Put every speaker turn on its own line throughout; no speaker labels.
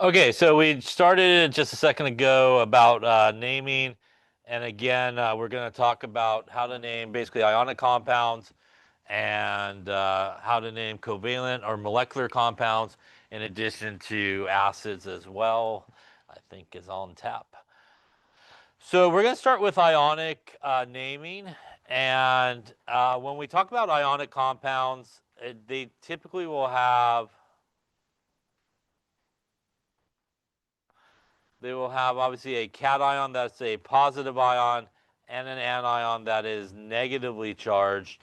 Okay, so we started just a second ago about naming, and again, we're going to talk about how to name basically ionic compounds and how to name covalent or molecular compounds in addition to acids as well, I think is on tap. So we're going to start with ionic naming, and when we talk about ionic compounds, they typically will have they will have obviously a cation that's a positive ion and an anion that is negatively charged.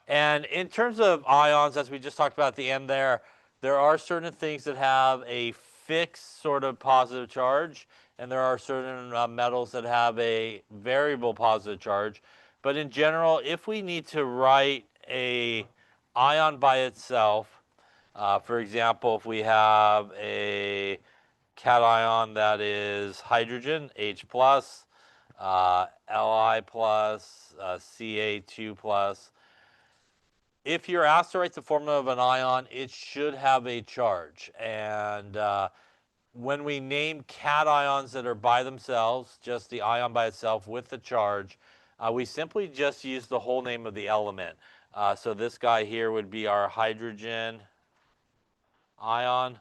And in terms of ions, as we just talked about at the end there are certain things that have a fixed sort of positive charge, and there are certain metals that have a variable positive charge. But in general, if we need to write a ion by itself, for example, if we have a cation that is hydrogen, H plus, Li plus, Ca2 plus. If you're asked to write the formula of an ion, it should have a charge. And when we name cations that are by themselves, just the ion by itself with the charge, we simply just use the whole name of the element. So this guy here would be our hydrogen ion.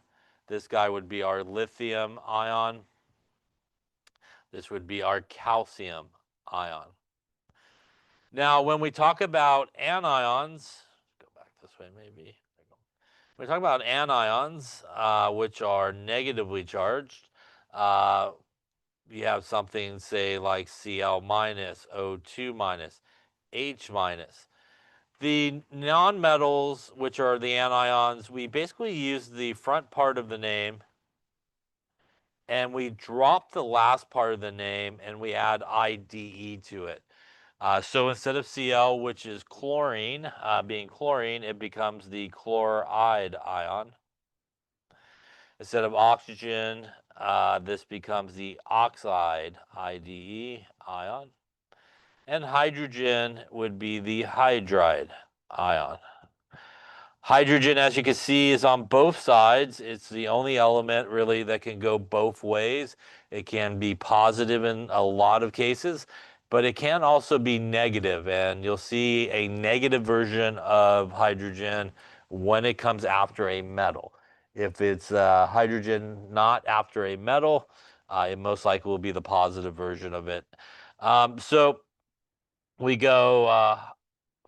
This guy would be our lithium ion. This would be our calcium ion. Now, when we talk about anions, go back this way maybe. When we talk about anions, which are negatively charged, uh, you have something, say, like Cl minus, O2 minus, H minus. The nonmetals, which are the anions, we basically use the front part of the name and we drop the last part of the name and we add IDE to it. So instead of Cl, which is chlorine, being chlorine, it becomes the chloride ion. Instead of oxygen, this becomes the oxide IDE ion. And hydrogen would be the hydride ion. Hydrogen, as you can see, is on both sides. It's the only element really that can go both ways. It can be positive in a lot of cases, but it can also be negative. And you'll see a negative version of hydrogen when it comes after a metal. If it's hydrogen not after a metal, it most likely will be the positive version of it. So we go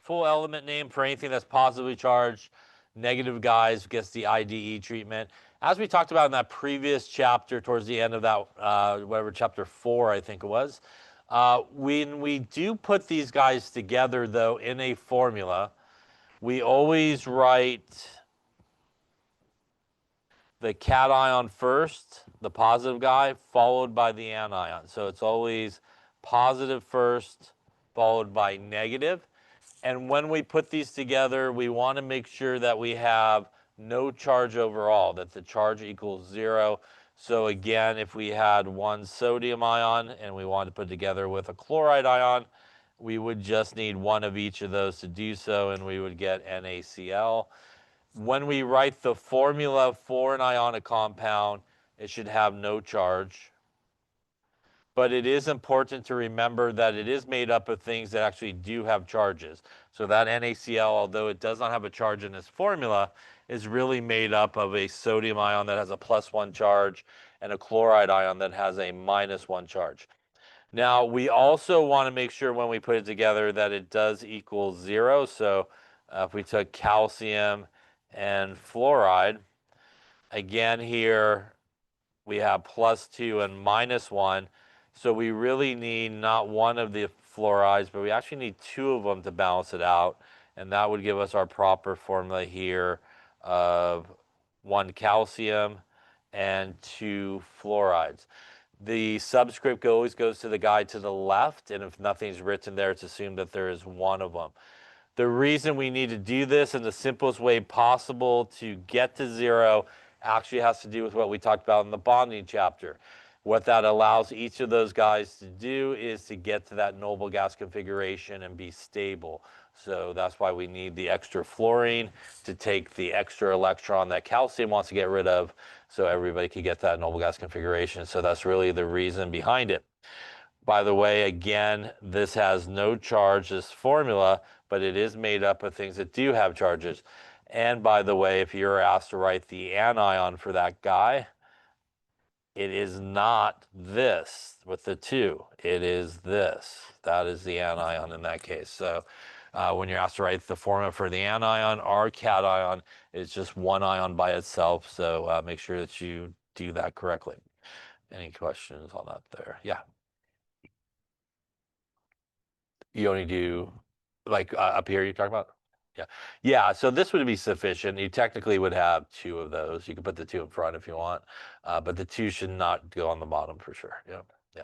full element name for anything that's positively charged. Negative guys gets the IDE treatment. As we talked about in that previous chapter, towards the end of that, whatever, chapter 4, I think it was, when we do put these guys together, though, in a formula, we always write the cation first, the positive guy, followed by the anion. So it's always positive first, followed by negative. And when we put these together, we want to make sure that we have no charge overall, that the charge equals 0. So again, if we had one sodium ion and we wanted to put together with a chloride ion, we would just need one of each of those to do so, and we would get NaCl. When we write the formula for an ionic compound, it should have no charge. But it is important to remember that it is made up of things that actually do have charges. So that NaCl, although it does not have a charge in this formula, is really made up of a sodium ion that has a +1 charge and a chloride ion that has a -1 charge. Now, we also want to make sure when we put it together that it does equal 0. So if we took calcium and fluoride, again here we have +2 and -1. So we really need not one of the fluorides, but we actually need two of them to balance it out. And that would give us our proper formula here of 1 calcium and 2 fluorides. The subscript always goes to the guy to the left, and if nothing's written there, it's assumed that there is one of them. The reason we need to do this in the simplest way possible to get to 0 actually has to do with what we talked about in the bonding chapter. What that allows each of those guys to do is to get to that noble gas configuration and be stable. So that's why we need the extra fluorine to take the extra electron that calcium wants to get rid of, so everybody can get that noble gas configuration. So that's really the reason behind it. By the way, again, this has no charge, this formula, but it is made up of things that do have charges. And by the way, if you're asked to write the anion for that guy, it is not this with the 2. It is this. That is the anion in that case. So when you're asked to write the formula for the anion or cation, it's just one ion by itself. So make sure that you do that correctly. Any questions on that there? Yeah. You only do, like up here you're talking about? Yeah. Yeah, so this would be sufficient. You technically would have 2 of those. You can put the 2 in front if you want, but the 2 should not go on the bottom for sure. Yeah, yeah.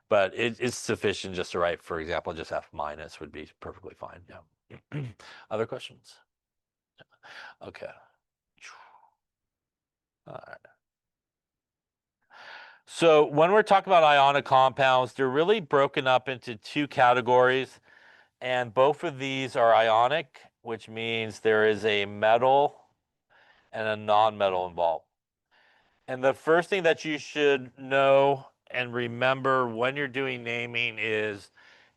But it's sufficient just to write, for example, just F minus would be perfectly fine. Yeah. Other questions? Okay. All right. So when we're talking about ionic compounds, they're really broken up into 2 categories. And both of these are ionic, which means there is a metal and a non-metal involved. And the first thing that you should know and remember when you're doing naming is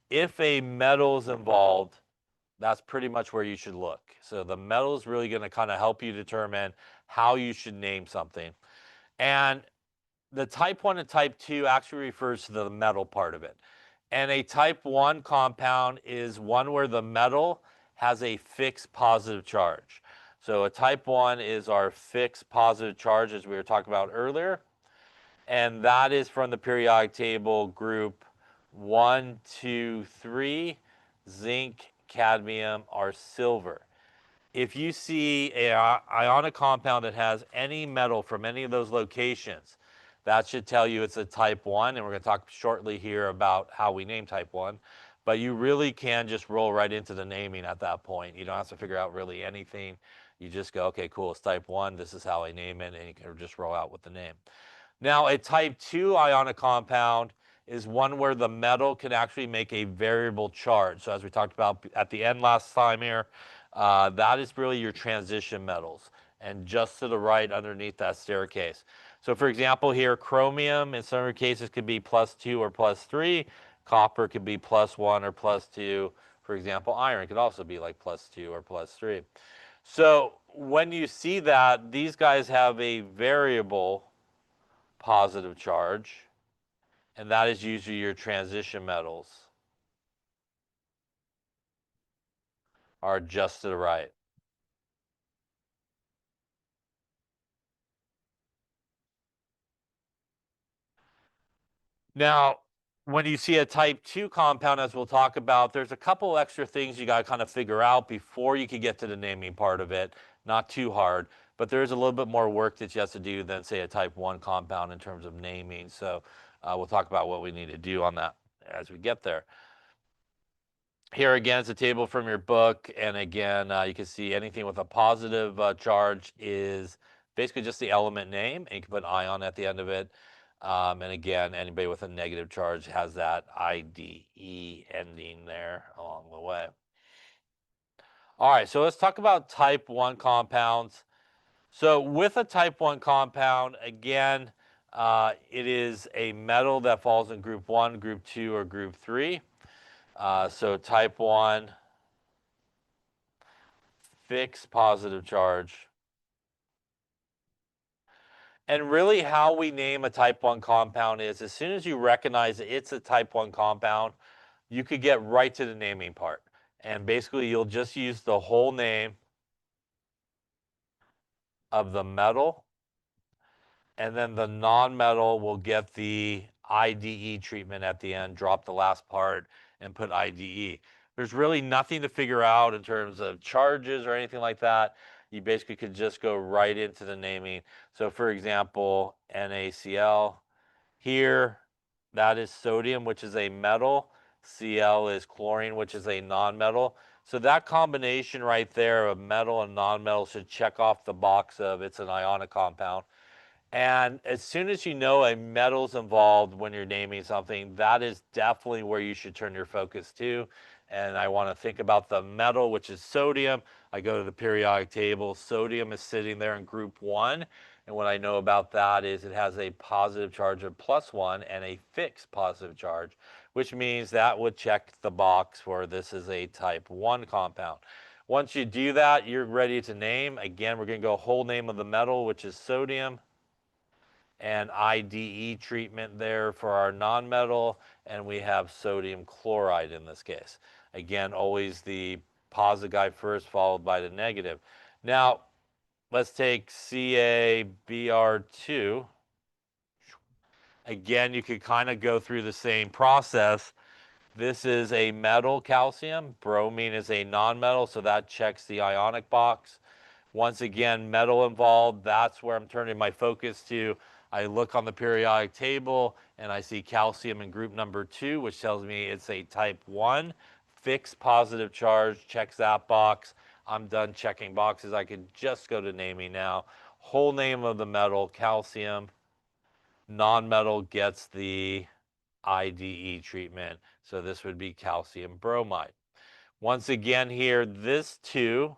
if a metal is involved, that's pretty much where you should look. So the metal is really going to kind of help you determine how you should name something. And the type 1 and type 2 actually refers to the metal part of it. And a type 1 compound is one where the metal has a fixed positive charge. So a type 1 is our fixed positive charge, as we were talking about earlier. And that is from the periodic table group 1, 2, 3, zinc, cadmium, or silver. If you see an ionic compound that has any metal from any of those locations, that should tell you it's a type 1, and we're going to talk shortly here about how we name type 1. But you really can just roll right into the naming at that point. You don't have to figure out really anything. You just go, okay, cool, it's type 1, this is how I name it, and you can just roll out with the name. Now, a type 2 ionic compound is one where the metal can actually make a variable charge. So as we talked about at the end last time here, that is really your transition metals. And just to the right underneath that staircase. So for example here, chromium in some cases could be +2 or +3. Copper could be +1 or +2. For example, iron could also be like +2 or +3. So when you see that, these guys have a variable positive charge, and that is usually your transition metals are just to the right. Now, when you see a type 2 compound, as we'll talk about, there's a couple extra things you got to kind of figure out before you can get to the naming part of it. Not too hard, but there's a little bit more work that you have to do than, say, a type 1 compound in terms of naming. So we'll talk about what we need to do on that as we get there. Here again is a table from your book, and again, you can see anything with a positive charge is basically just the element name, and you can put ion at the end of it. And again, anybody with a negative charge has that IDE ending there along the way. All right, so let's talk about type 1 compounds. So with a type 1 compound, again, it is a metal that falls in group 1, group 2, or group 3. So type 1, fixed positive charge. And really how we name a type 1 compound is as soon as you recognize that it's a type 1 compound, you could get right to the naming part. And basically you'll just use the whole name of the metal, and then the non-metal will get the IDE treatment at the end, drop the last part and put IDE. There's really nothing to figure out in terms of charges or anything like that. You basically could just go right into the naming. So for example, NaCl here, that is sodium, which is a metal. Cl is chlorine, which is a non-metal. So that combination right there of metal and non-metal should check off the box of it's an ionic compound. And as soon as you know a metal's involved when you're naming something, that is definitely where you should turn your focus to. And I want to think about the metal, which is sodium. I go to the periodic table. Sodium is sitting there in group 1. And what I know about that is it has a positive charge of +1 and a fixed positive charge, which means that would check the box for this is a type 1 compound. Once you do that, you're ready to name. Again, we're going to go whole name of the metal, which is sodium, and IDE treatment there for our nonmetal, and we have sodium chloride in this case. Again, always the positive guy first, followed by the negative. Now, let's take CaBr2. Again, you could kind of go through the same process. This is a metal calcium. Bromine is a nonmetal, so that checks the ionic box. Once again, metal involved, that's where I'm turning my focus to. I look on the periodic table and I see calcium in group number 2, which tells me it's a type 1. Fixed positive charge, checks that box. I'm done checking boxes. I could just go to naming now. Whole name of the metal, calcium. Non-metal gets the IDE treatment. So this would be calcium bromide. Once again here, this 2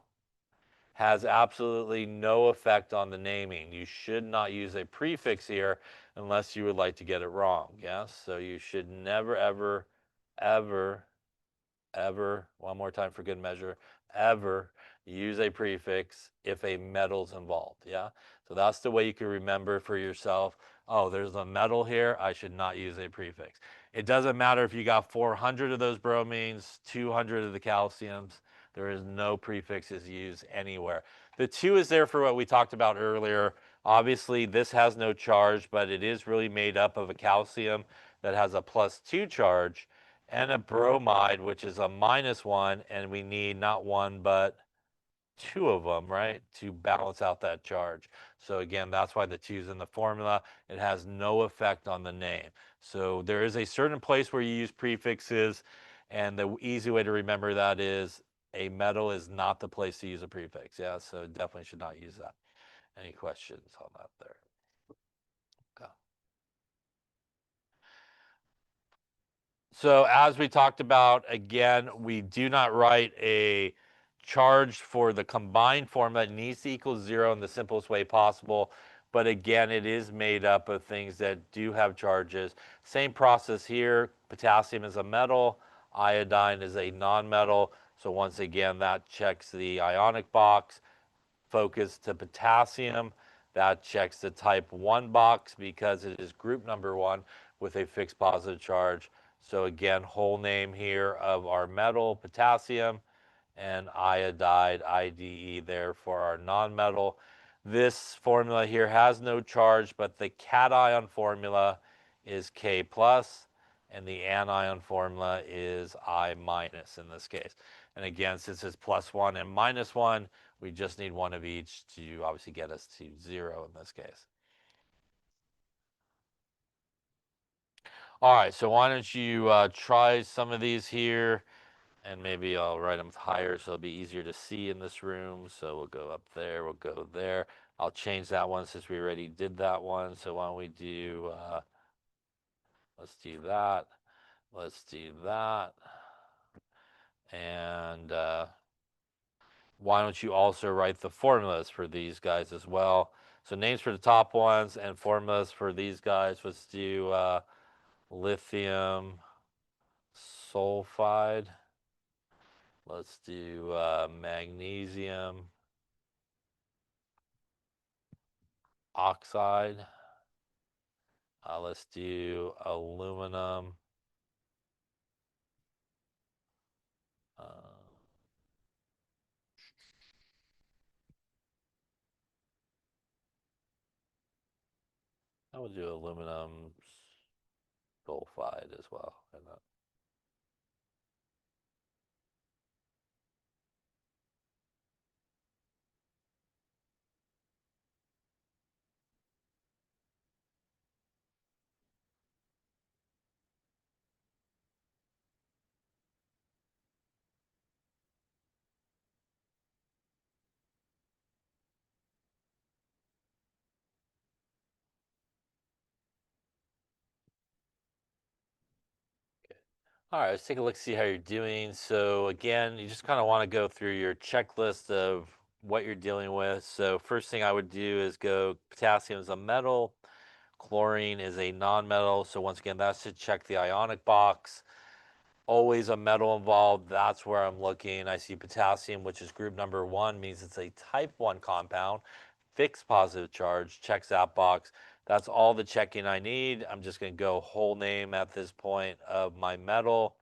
has absolutely no effect on the naming. You should not use a prefix here unless you would like to get it wrong. Yes, so you should never, ever, ever, ever, one more time for good measure, ever use a prefix if a metal's involved. Yeah, so that's the way you can remember for yourself. Oh, there's a metal here, I should not use a prefix. It doesn't matter if you got 400 of those bromines, 200 of the calciums. There is no prefixes used anywhere. The 2 is there for what we talked about earlier. Obviously, this has no charge, but it is really made up of a calcium that has a +2 charge and a bromide, which is a -1, and we need not one, but 2 of them, right, to balance out that charge. So again, that's why the 2 is in the formula. It has no effect on the name. So there is a certain place where you use prefixes, and the easy way to remember that is a metal is not the place to use a prefix. Yeah, so definitely should not use that. Any questions on that there? Okay. So as we talked about, again, we do not write a charge for the combined formula. It needs to equal 0 in the simplest way possible. But again, it is made up of things that do have charges. Same process here. Potassium is a metal. Iodine is a nonmetal. So once again, that checks the ionic box. Focus to potassium. That checks the type 1 box because it is group number 1 with a fixed positive charge. So again, whole name here of our metal, potassium, and iodide, IDE there for our nonmetal. This formula here has no charge, but the cation formula is K plus, and the anion formula is I minus in this case. And again, since it's +1 and -1, we just need one of each to obviously get us to 0 in this case. All right, so why don't you try some of these here, and maybe I'll write them higher so it'll be easier to see in this room. So we'll go up there, we'll go there. I'll change that one since we already did that one. So why don't we do, let's do that. Let's do that. And why don't you also write the formulas for these guys as well? So names for the top ones and formulas for these guys. Let's do lithium sulfide. Let's do magnesium oxide. Let's do aluminum. Uh, I would do aluminum sulfide as well. All right, let's take a look, see how you're doing. So again, you just kind of want to go through your checklist of what you're dealing with. So first thing I would do is go potassium is a metal, chlorine is a non-metal. So once again, that's to check the ionic box. Always a metal involved. That's where I'm looking. I see potassium, which is group number 1, means it's a type 1 compound, fixed positive charge, checks that box. That's all the checking I need. I'm just going to go whole name at this point of my metal,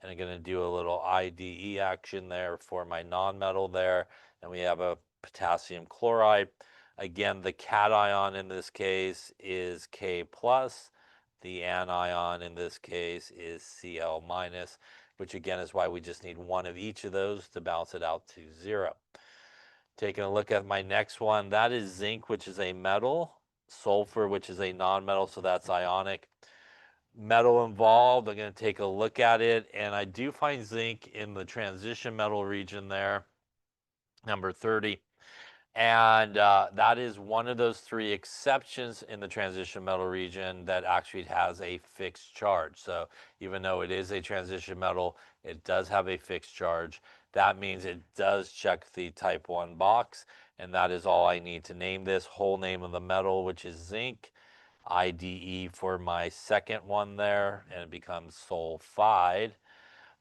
and I'm going to do a little IDE action there for my non-metal there. And we have a potassium chloride. Again, the cation in this case is K plus. The anion in this case is Cl minus, which again is why we just need one of each of those to balance it out to 0. Taking a look at my next one, that is zinc, which is a metal, sulfur, which is a non-metal, so that's ionic. Metal involved, I'm going to take a look at it, and I do find zinc in the transition metal region there, number 30. And that is one of those 3 exceptions in the transition metal region that actually has a fixed charge. So even though it is a transition metal, it does have a fixed charge. That means it does check the type 1 box, and that is all I need to name this. Whole name of the metal, which is zinc, IDE for my second one there, and it becomes sulfide.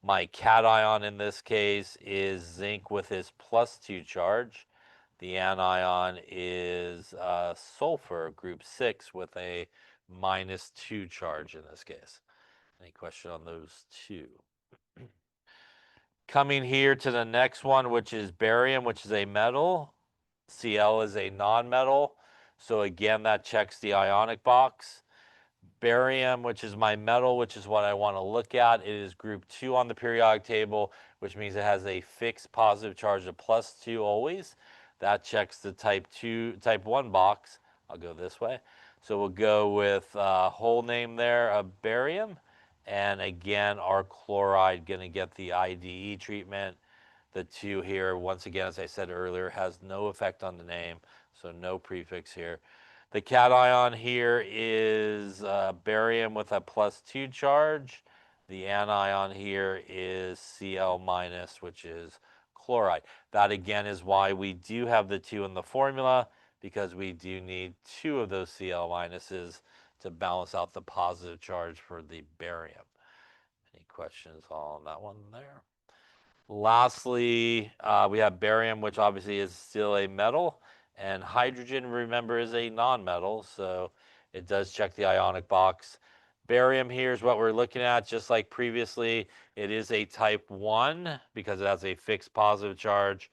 My cation in this case is zinc with its +2 charge. The anion is sulfur, group 6, with a -2 charge in this case. Any question on those two? Coming here to the next one, which is barium, which is a metal. Cl is a non-metal. So again, that checks the ionic box. Barium, which is my metal, which is what I want to look at. It is group 2 on the periodic table, which means it has a fixed positive charge of +2 always. That checks the type 1 box. I'll go this way. So we'll go with whole name there of barium. And again, our chloride going to get the IDE treatment. The 2 here, once again, as I said earlier, has no effect on the name, so no prefix here. The cation here is barium with a +2 charge. The anion here is Cl minus, which is chloride. That again is why we do have the 2 in the formula, because we do need 2 of those Cl minuses to balance out the positive charge for the barium. Any questions on that one there? Lastly, we have barium, which obviously is still a metal, and hydrogen, remember, is a non-metal, so it does check the ionic box. Barium here is what we're looking at, just like previously. It is a type 1 because it has a fixed positive charge.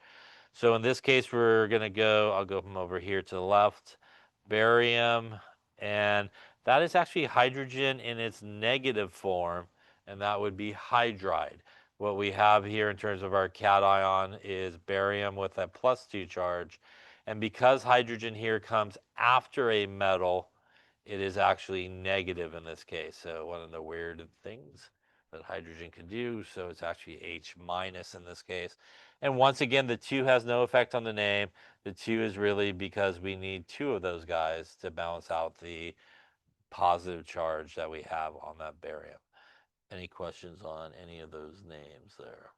So in this case, we're going to go, I'll go from over here to the left, barium, and that is actually hydrogen in its negative form, and that would be hydride. What we have here in terms of our cation is barium with a +2 charge, and because hydrogen here comes after a metal, it is actually negative in this case. So one of the weird things that hydrogen can do, so it's actually H minus in this case. And once again, the 2 has no effect on the name. The 2 is really because we need 2 of those guys to balance out the positive charge that we have on that barium. Any questions on any of those names there?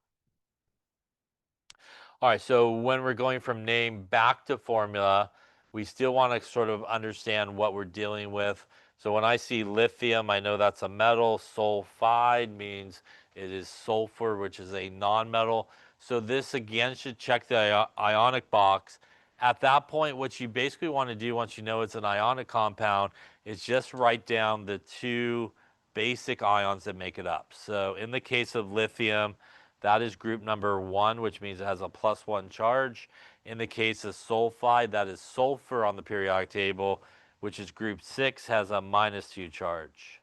All right, so when we're going from name back to formula, we still want to sort of understand what we're dealing with. So when I see lithium, I know that's a metal. Sulfide means it is sulfur, which is a non-metal. So this again should check the ionic box. At that point, what you basically want to do once you know it's an ionic compound is just write down the 2 basic ions that make it up. So in the case of lithium, that is group number 1, which means it has a +1 charge. In the case of sulfide, that is sulfur on the periodic table, which is group 6, has a -2 charge.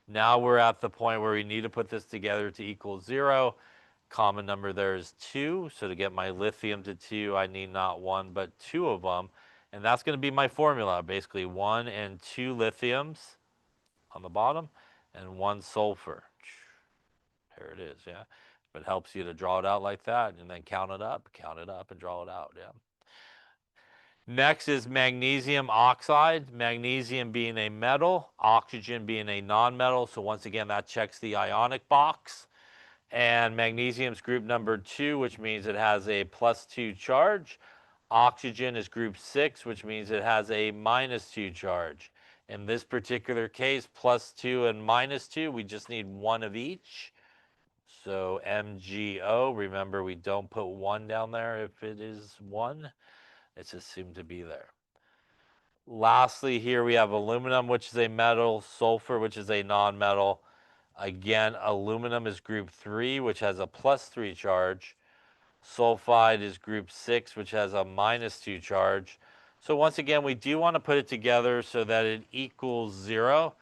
Now we're at the point where we need to put this together to equal 0. Common number there is 2. So to get my lithium to 2, I need not 1, but 2 of them. And that's going to be my formula, basically 1 and 2 lithiums on the bottom and 1 sulfur. There it is, yeah. If it helps you to draw it out like that and then count it up and draw it out, yeah. Next is magnesium oxide, magnesium being a metal, oxygen being a nonmetal. So once again, that checks the ionic box. And magnesium's group number 2, which means it has a +2 charge. Oxygen is group 6, which means it has a -2 charge. In this particular case, +2 and -2, we just need one of each. So MgO, remember we don't put 1 down there if it is 1. It's assumed to be there. Lastly, here we have aluminum, which is a metal, sulfur, which is a nonmetal. Again, aluminum is group 3, which has a +3 charge. Sulfide is group 6, which has a -2 charge. So once again, we do want to put it together so that it equals 0.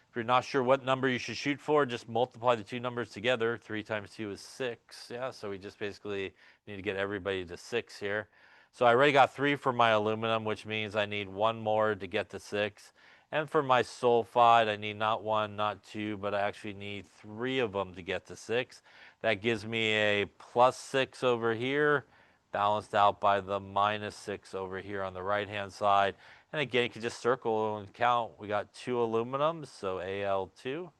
If you're not sure what number you should shoot for, just multiply the two numbers together. 3 times 2 is 6. Yeah, so we just basically need to get everybody to 6 here. So I already got 3 for my aluminum, which means I need 1 more to get to 6. And for my sulfide, I need not 1, not 2, but I actually need 3 of them to get to 6. That gives me a +6 over here, balanced out by the -6 over here on the right-hand side. And again, you can just circle and count. We got 2 aluminums, so Al2,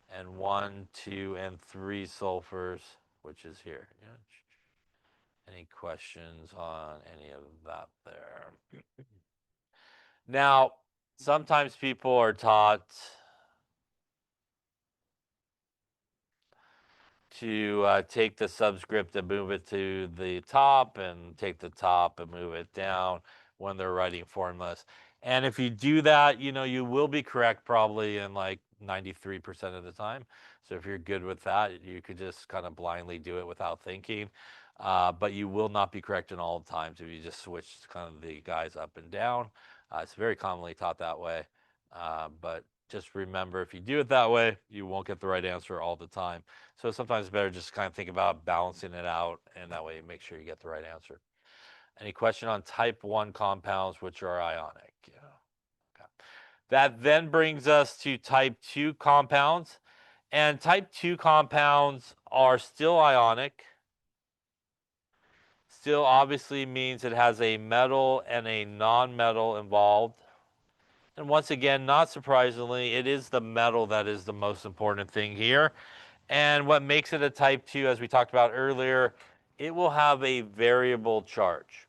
and 1, 2, and 3 sulfurs, which is here. Yeah. Any questions on any of that there? Now, sometimes people are taught to take the subscript and move it to the top and take the top and move it down when they're writing formulas. And if you do that, you will be correct probably in like 93% of the time. So if you're good with that, you could just kind of blindly do it without thinking. But you will not be correct in all times if you just switch kind of the guys up and down. It's very commonly taught that way. But just remember, if you do it that way, you won't get the right answer all the time. So sometimes it's better just kind of think about balancing it out, and that way you make sure you get the right answer. Any question on type 1 compounds, which are ionic? Yeah. Okay. That then brings us to type 2 compounds. And type 2 compounds are still ionic. Still obviously means it has a metal and a non-metal involved. And once again, not surprisingly, it is the metal that is the most important thing here. And what makes it a type 2, as we talked about earlier, it will have a variable charge.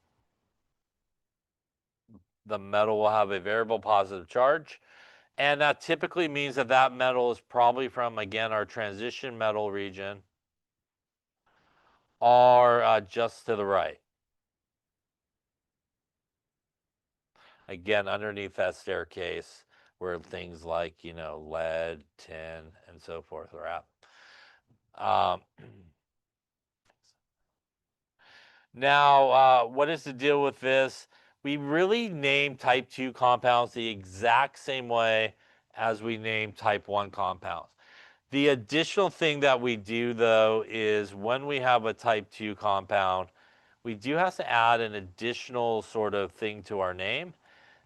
The metal will have a variable positive charge. And that typically means that that metal is probably from, again, our transition metal region or just to the right. Again, underneath that staircase where things like, lead, tin, and so forth are at. Now, what is the deal with this? We really name type 2 compounds the exact same way as we name type 1 compounds. The additional thing that we do, though, is when we have a type 2 compound, we do have to add an additional sort of thing to our name.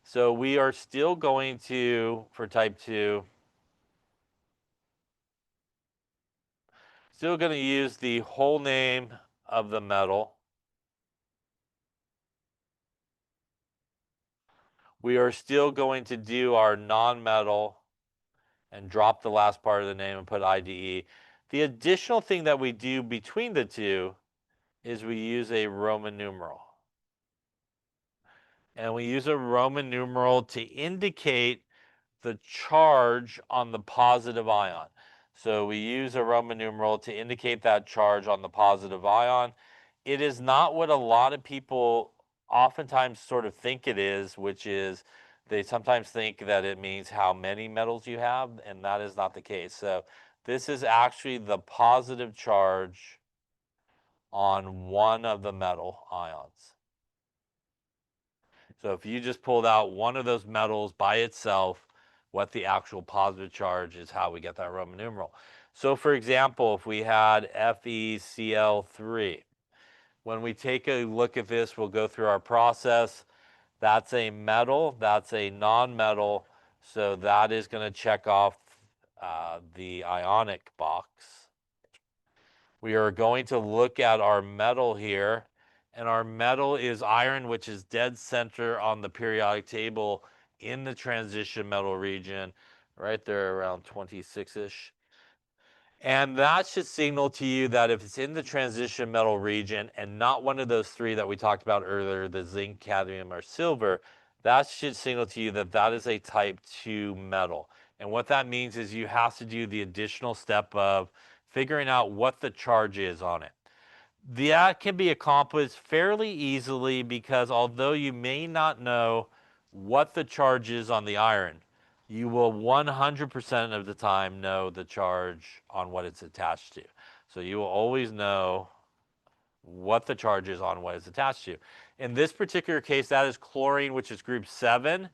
So we are still going to, for type 2, still going to use the whole name of the metal. We are still going to do our non-metal and drop the last part of the name and put IDE. The additional thing that we do between the two is we use a Roman numeral. And we use a Roman numeral to indicate the charge on the positive ion. So we use a Roman numeral to indicate that charge on the positive ion. It is not what a lot of people oftentimes sort of think it is, which is they sometimes think that it means how many metals you have, and that is not the case. So this is actually the positive charge on one of the metal ions. So if you just pulled out one of those metals by itself, what the actual positive charge is how we get that Roman numeral. So for example, if we had FeCl3, when we take a look at this, we'll go through our process. That's a metal, that's a non-metal, so that is going to check off the ionic box. We are going to look at our metal here, and our metal is iron, which is dead center on the periodic table in the transition metal region, right there around 26-ish. And that should signal to you that if it's in the transition metal region and not one of those three that we talked about earlier, the zinc, cadmium, or silver, that should signal to you that that is a type 2 metal. And what that means is you have to do the additional step of figuring out what the charge is on it. That can be accomplished fairly easily because although you may not know what the charge is on the iron, you will 100% of the time know the charge on what it's attached to. So you will always know what the charge is on what it's attached to. In this particular case, that is chlorine, which is group 7,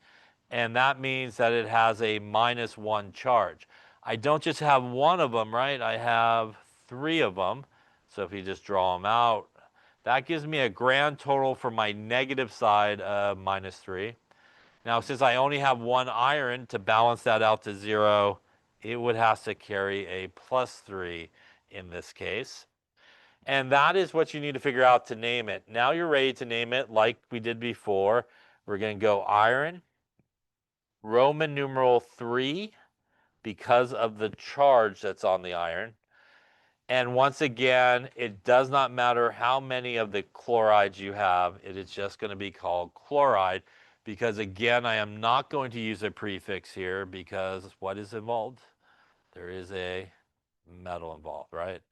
and that means that it has a -1 charge. I don't just have one of them, right? I have 3 of them. So if you just draw them out, that gives me a grand total for my negative side of -3. Now, since I only have one iron to balance that out to 0, it would have to carry a +3 in this case. And that is what you need to figure out to name it. Now you're ready to name it like we did before. We're going to go iron, Roman numeral 3, because of the charge that's on the iron. And once again, it does not matter how many of the chlorides you have. It is just going to be called chloride because, again, I am not going to use a prefix here because what is involved? There is a metal involved, right?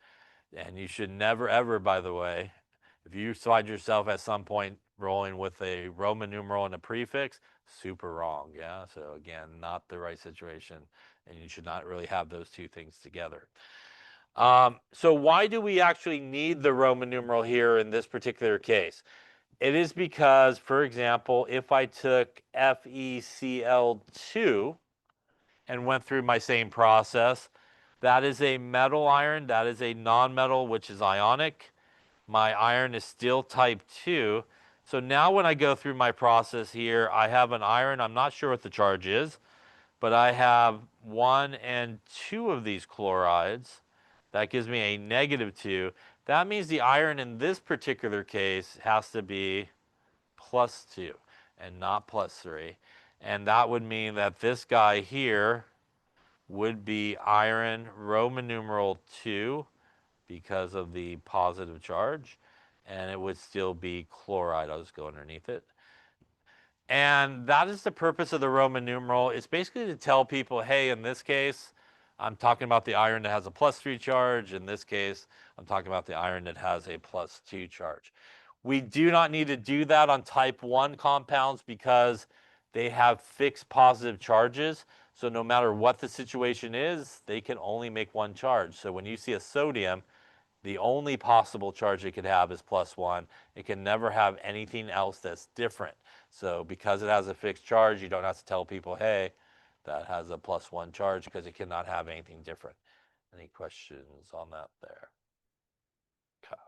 And you should never, ever, by the way, if you find yourself at some point rolling with a Roman numeral and a prefix, super wrong, yeah? So again, not the right situation, and you should not really have those two things together. So why do we actually need the Roman numeral here in this particular case? It is because, for example, if I took FeCl2 and went through my same process, that is a metal iron, that is a nonmetal, which is ionic. My iron is still type 2. So now when I go through my process here, I have an iron. I'm not sure what the charge is, but I have 1 and 2 of these chlorides. That gives me a -2. That means the iron in this particular case has to be +2 and not +3. And that would mean that this guy here would be iron Roman numeral 2 because of the positive charge, and it would still be chloride. I'll just go underneath it. And that is the purpose of the Roman numeral. It's basically to tell people, hey, in this case, I'm talking about the iron that has a +3 charge. In this case, I'm talking about the iron that has a +2 charge. We do not need to do that on type 1 compounds because they have fixed positive charges. So no matter what the situation is, they can only make one charge. So when you see a sodium, the only possible charge it could have is +1. It can never have anything else that's different. So because it has a fixed charge, you don't have to tell people, hey, that has a +1 charge because it cannot have anything different. Any questions on that there? Okay.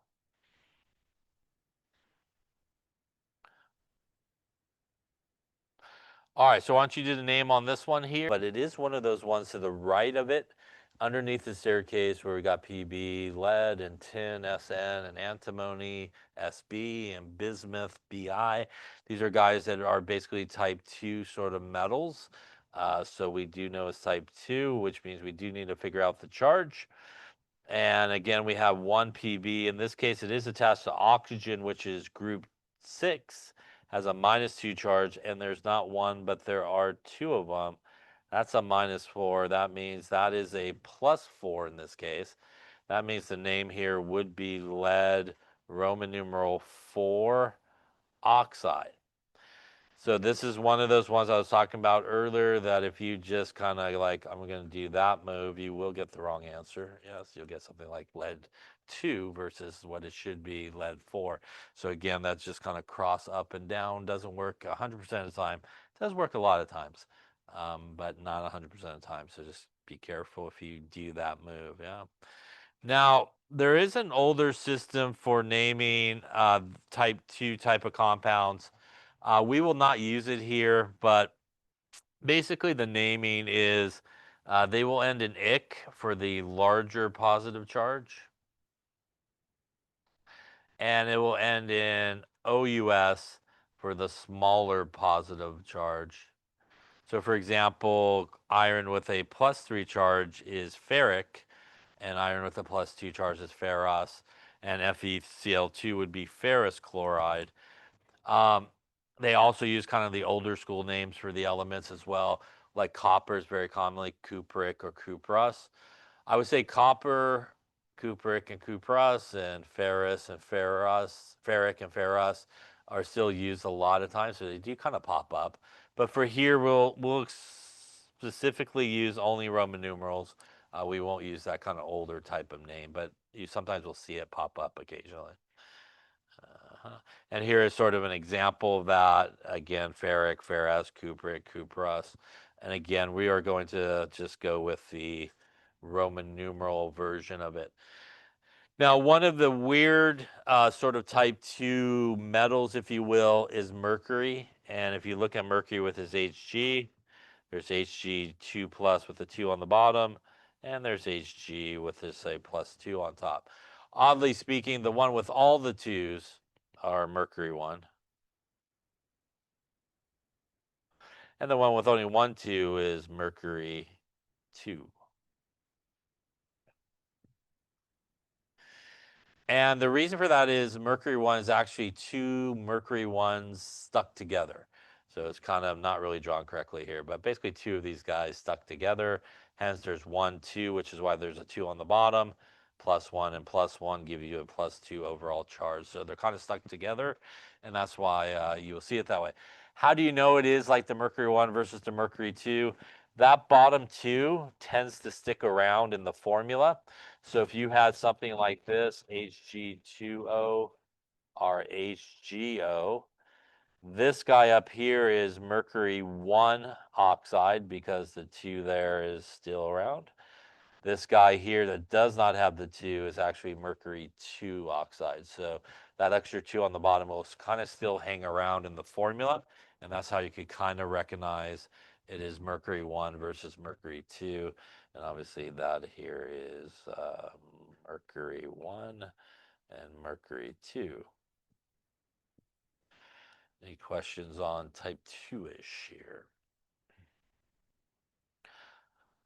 All right, so why don't you do the name on this one here? But it is one of those ones to the right of it, underneath the staircase where we got PB, lead and tin, SN, and antimony, SB, and bismuth, BI. These are guys that are basically type 2 sort of metals. So we do know it's type 2, which means we do need to figure out the charge. And again, we have 1 PB. In this case, it is attached to oxygen, which is group 6, has a -2 charge, and there's not one, but there are 2 of them. That's a -4. That means that is a +4 in this case. That means the name here would be lead, Roman numeral 4, oxide. So this is one of those ones I was talking about earlier that if you just kind of like, I'm going to do that move, you will get the wrong answer. Yes, you'll get something like lead 2 versus what it should be, lead 4. So again, that's just kind of cross up and down. Doesn't work 100% of the time. It does work a lot of times, but not 100% of the time. So just be careful if you do that move. Yeah. Now, there is an older system for naming type 2 type of compounds. We will not use it here, but basically the naming is they will end in ic for the larger positive charge. and it will end in OUS for the smaller positive charge. So, for example, iron with a +3 charge is ferric, and iron with a +2 charge is ferrous, and FeCl2 would be ferrous chloride. Um, they also use kind of the older school names for the elements as well, like copper is very commonly cupric or cuprous. I would say copper, cupric, and cuprous, and ferrous and ferrous, ferric and ferrous are still used a lot of times, so they do kind of pop up. But for here, we'll specifically use only Roman numerals. We won't use that kind of older type of name, but you sometimes will see it pop up occasionally. Uh-huh. And here is sort of an example of that. Again, ferric, ferrous, cupric, cuprous. And again, we are going to just go with the Roman numeral version of it. Now, one of the weird sort of type 2 metals, if you will, is mercury. And if you look at mercury with its Hg, there's Hg2 plus with the 2 on the bottom, and there's Hg with this, say, +2 on top. Oddly speaking, the one with all the 2s are mercury 1. And the one with only 1 2 is mercury 2. And the reason for that is mercury 1 is actually 2 mercury 1s stuck together. So it's kind of not really drawn correctly here, but basically 2 of these guys stuck together. Hence there's 1, 2, which is why there's a 2 on the bottom. +1 and +1 give you a +2 overall charge. So they're kind of stuck together, and that's why you will see it that way. How do you know it is like the mercury 1 versus the mercury 2? That bottom 2 tends to stick around in the formula. So if you had something like this, Hg2O or HgO, this guy up here is mercury 1 oxide because the 2 there is still around. This guy here that does not have the 2 is actually mercury 2 oxide. So that extra 2 on the bottom will kind of still hang around in the formula. And that's how you could kind of recognize it is mercury 1 versus mercury 2. And obviously that here is mercury 1 and mercury 2. Any questions on type 2-ish here?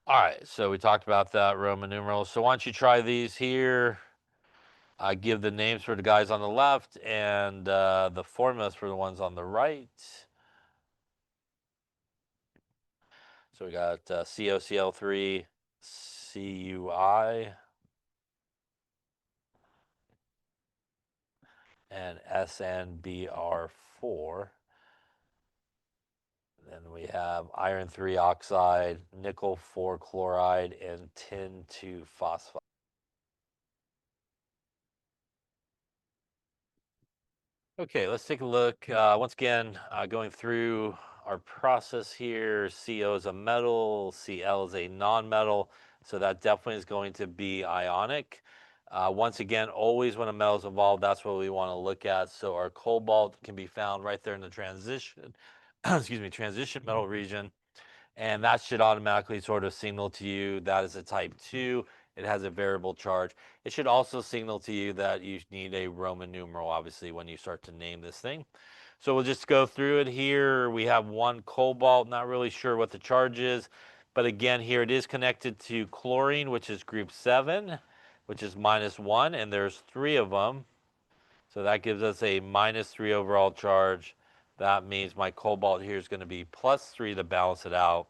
All right, so we talked about that Roman numerals. So why don't you try these here? I give the names for the guys on the left and the formulas for the ones on the right. So we got COCl3, CUI, and SNBr4. Then we have iron 3 oxide, nickel 4 chloride, and tin 2 phosphide. Okay, let's take a look. Once again, going through our process here. CO is a metal, Cl is a non-metal, so that definitely is going to be ionic. Once again, always when a metal is involved, that's what we want to look at. So our cobalt can be found right there in the transition, excuse me, transition metal region. And that should automatically sort of signal to you that is a type 2. It has a variable charge. It should also signal to you that you need a Roman numeral, obviously, when you start to name this thing. So we'll just go through it here. We have 1 cobalt, not really sure what the charge is. But again, here it is connected to chlorine, which is group 7, which is -1. And there's 3 of them. So that gives us a -3 overall charge. That means my cobalt here is going to be +3 to balance it out.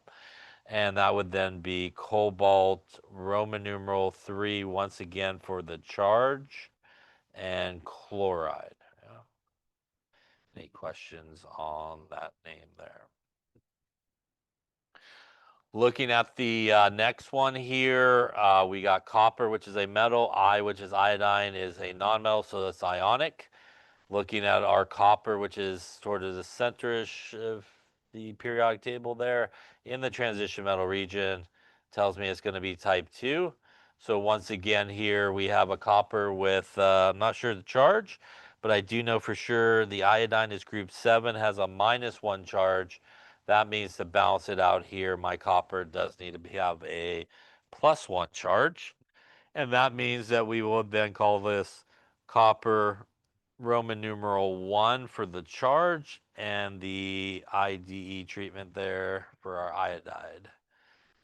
And that would then be cobalt Roman numeral 3 once again for the charge and chloride. Yeah. Any questions on that name there? Looking at the next one here, we got copper, which is a metal. I, which is iodine, is a non-metal, so that's ionic. Looking at our copper, which is sort of the center-ish of the periodic table there in the transition metal region, tells me it's going to be type 2. So once again here we have a copper with, I'm not sure the charge, but I do know for sure the iodine is group 7, has a -1 charge. That means to balance it out here, my copper does need to have a +1 charge. And that means that we will then call this copper Roman numeral 1 for the charge, and the IDE treatment there for our iodide.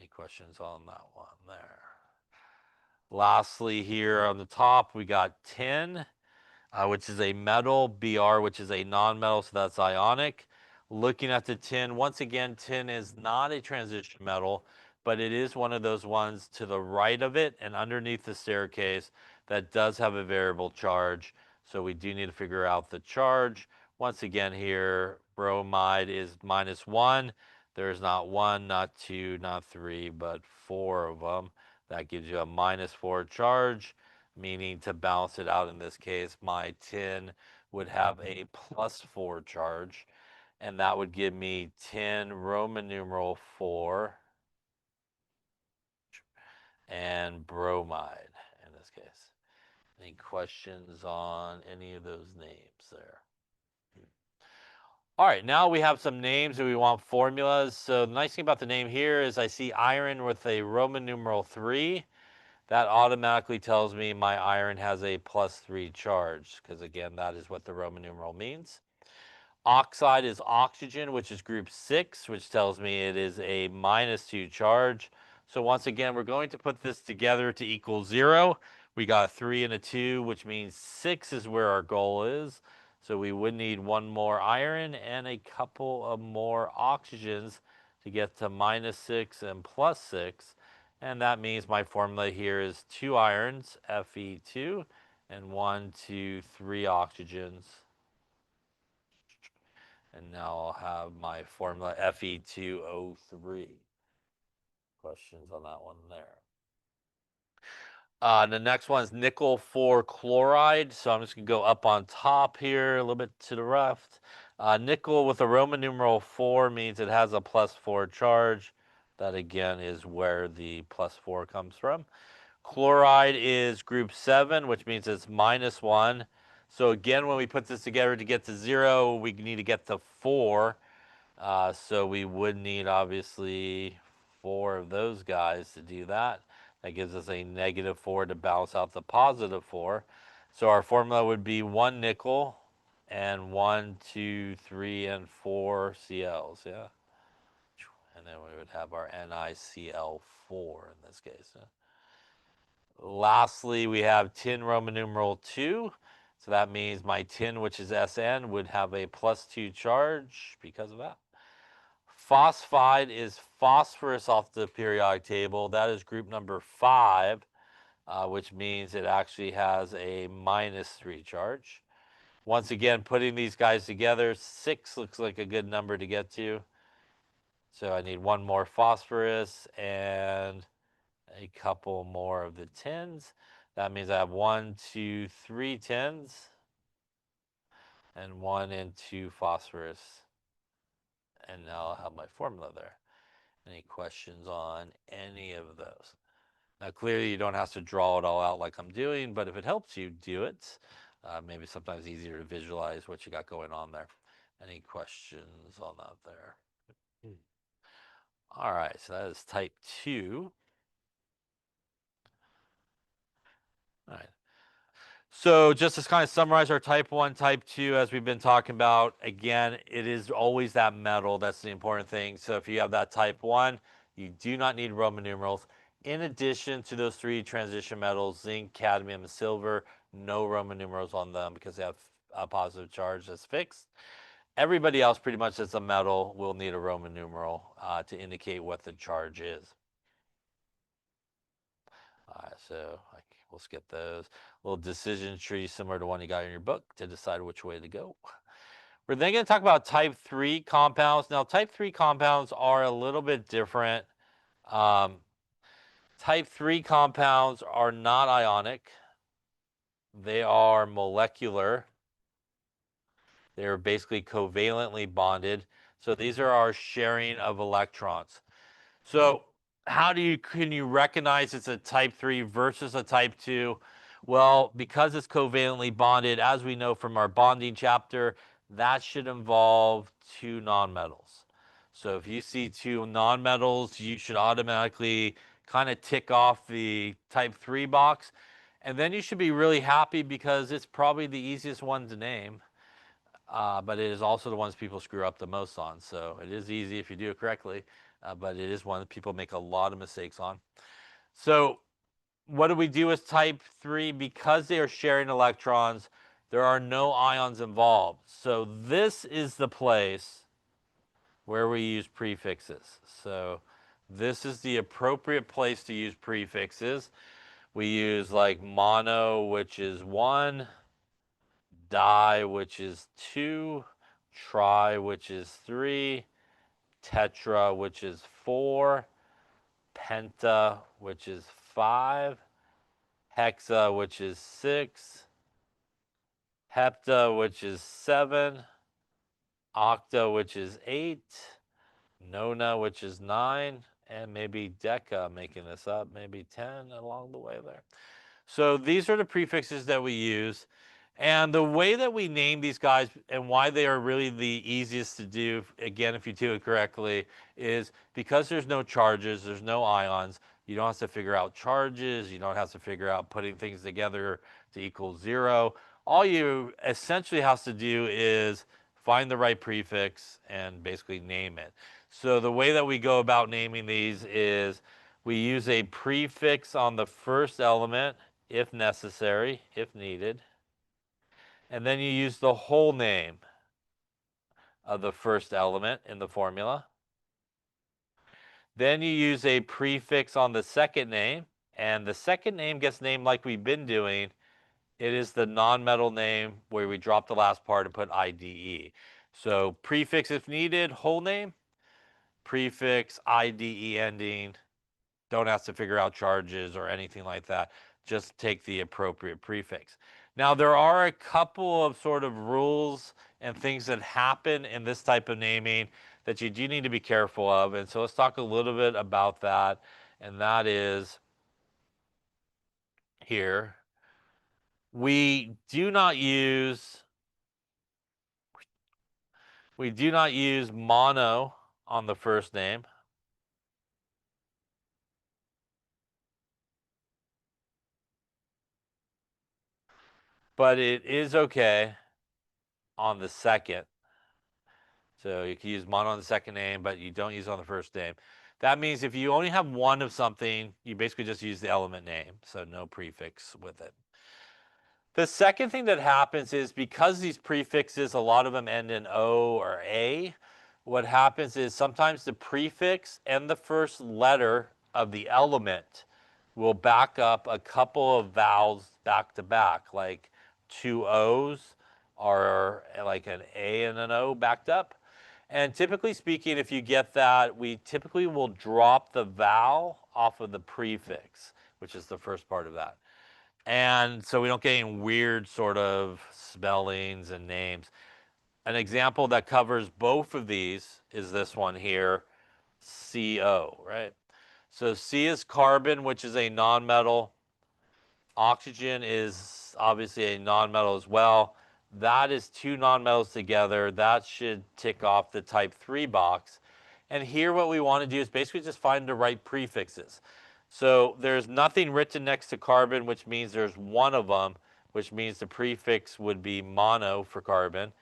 Any questions on that one there? Lastly, here on the top, we got tin, which is a metal, Br, which is a non-metal, so that's ionic. Looking at the tin, once again, tin is not a transition metal, but it is one of those ones to the right of it and underneath the staircase that does have a variable charge. So we do need to figure out the charge. Once again here, bromide is -1. There's not 1, not 2, not 3, but 4 of them. That gives you a -4 charge, meaning to balance it out in this case, my tin would have a +4 charge, and that would give me tin Roman numeral 4 and bromide in this case. Any questions on any of those names there? All right, now we have some names and we want formulas. So the nice thing about the name here is I see iron with a Roman numeral 3. That automatically tells me my iron has a +3 charge, because again, that is what the Roman numeral means. Oxide is oxygen, which is group 6, which tells me it is a -2 charge. So once again, we're going to put this together to equal 0. We got a 3 and a 2, which means 6 is where our goal is. So we would need one more iron and a couple of more oxygens to get to -6 and +6. And that means my formula here is 2 irons, Fe2, and 1, 2, 3 oxygens. And now I'll have my formula Fe2O3. Questions on that one there? The next one is nickel 4 chloride. So I'm just going to go up on top here, a little bit to the left. Nickel with a Roman numeral 4 means it has a +4 charge. That again is where the +4 comes from. Chloride is group 7, which means it's -1. So again, when we put this together to get to 0, we need to get to 4. So we would need obviously 4 of those guys to do that. That gives us a -4 to balance out the +4. So our formula would be 1 nickel and 1, 2, 3, and 4 Cls. Yeah. And then we would have our NiCl4 in this case. Yeah? Lastly, we have tin Roman numeral 2. So that means my tin, which is Sn, would have a +2 charge because of that. Phosphide is phosphorus off the periodic table. That is group number 5, which means it actually has a -3 charge. Once again, putting these guys together, 6 looks like a good number to get to. So I need one more phosphorus and a couple more of the tins. That means I have 1, 2, 3 tins and 1 and 2 phosphorus. And now I'll have my formula there. Any questions on any of those? Now, clearly, you don't have to draw it all out like I'm doing, but if it helps you, do it. Maybe sometimes easier to visualize what you got going on there. Any questions on that there? All right, so that is type 2. All right. So just to kind of summarize our type 1, type 2, as we've been talking about, again, it is always that metal. That's the important thing. So if you have that type 1, you do not need Roman numerals. In addition to those 3 transition metals, zinc, cadmium, and silver, no Roman numerals on them because they have a positive charge that's fixed. Everybody else, pretty much that's a metal, will need a Roman numeral to indicate what the charge is. All right, so we'll skip those. Little decision tree similar to one you got in your book to decide which way to go. We're then going to talk about type 3 compounds. Now, type 3 compounds are a little bit different. Type 3 compounds are not ionic. They are molecular. They're basically covalently bonded. So these are our sharing of electrons. So can you recognize it's a type 3 versus a type 2? Well, because it's covalently bonded, as we know from our bonding chapter, that should involve 2 nonmetals. So if you see 2 nonmetals, you should automatically kind of tick off the type 3 box. And then you should be really happy because it's probably the easiest one to name, but it is also the ones people screw up the most on. So it is easy if you do it correctly, but it is one that people make a lot of mistakes on. So what do we do with type 3? Because they are sharing electrons, there are no ions involved. So this is the place where we use prefixes. So this is the appropriate place to use prefixes. We use like mono, which is 1, di, which is 2, tri, which is 3, tetra, which is 4, penta, which is 5, hexa, which is 6, hepta, which is 7, octa, which is 8, nona, which is 9, and maybe deca, making this up, maybe 10 along the way there. So these are the prefixes that we use. And the way that we name these guys and why they are really the easiest to do, again, if you do it correctly, is because there's no charges, there's no ions. You don't have to figure out charges. You don't have to figure out putting things together to equal 0. All you essentially have to do is find the right prefix and basically name it. So the way that we go about naming these is we use a prefix on the first element if necessary, if needed. And then you use the whole name of the first element in the formula. Then you use a prefix on the second name, and the second name gets named like we've been doing. It is the nonmetal name where we drop the last part and put IDE. So prefix if needed, whole name, prefix, IDE ending. Don't have to figure out charges or anything like that. Just take the appropriate prefix. Now, there are a couple of sort of rules and things that happen in this type of naming that you do need to be careful of. And so let's talk a little bit about that. And that is here. We do not use mono on the first name. But it is okay on the second. So you can use mono on the second name, but you don't use it on the first name. That means if you only have one of something, you basically just use the element name, so no prefix with it. The second thing that happens is because these prefixes, a lot of them end in O or A, what happens is sometimes the prefix and the first letter of the element will back up a couple of vowels back to back, like two O's are like an A and an O backed up. And typically speaking, if you get that, we typically will drop the vowel off of the prefix, which is the first part of that. And so we don't get any weird sort of spellings and names. An example that covers both of these is this one here, CO, right? So C is carbon, which is a nonmetal. Oxygen is obviously a nonmetal as well. That is two nonmetals together. That should tick off the type 3 box. And here what we want to do is basically just find the right prefixes. So there's nothing written next to carbon, which means there's one of them, which means the prefix would be mono for carbon.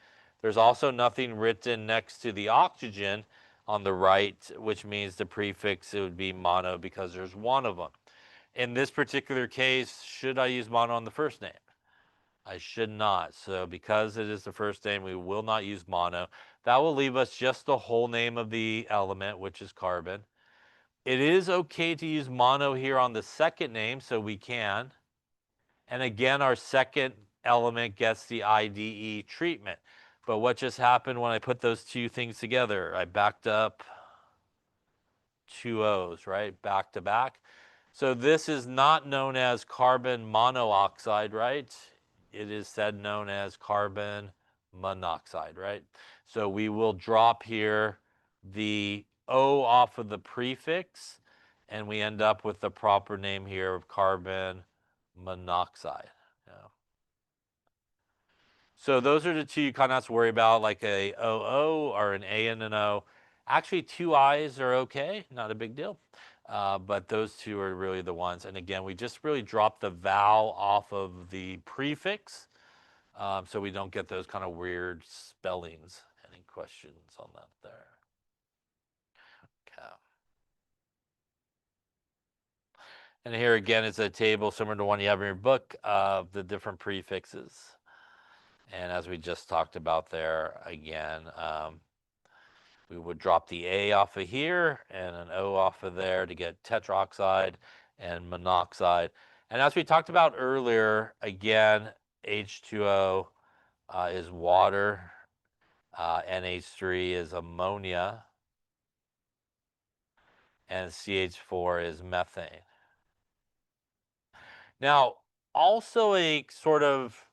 There's also nothing written next to the oxygen on the right, which means the prefix it would be mono because there's one of them. In this particular case, should I use mono on the first name? I should not. So because it is the first name, we will not use mono. That will leave us just the whole name of the element, which is carbon. It is okay to use mono here on the second name, so we can. And again, our second element gets the IDE treatment. But what just happened when I put those two things together? I backed up two O's, right? Back to back. So this is not known as carbon monoxide, right? It is said known as carbon monoxide, right? So we will drop here the O off of the prefix, and we end up with the proper name here of carbon monoxide. Yeah. So those are the two you kind of have to worry about, like a OO or an A and an O. Actually, two I's are okay, not a big deal. But those two are really the ones. And again, we just really drop the vowel off of the prefix so we don't get those kind of weird spellings. Any questions on that there? Okay. And here again is a table similar to one you have in your book of the different prefixes. And as we just talked about there, again, we would drop the A off of here and an O off of there to get tetroxide and monoxide. And as we talked about earlier, again, H2O is water, NH3 is ammonia, and CH4 is methane. Now, also a sort of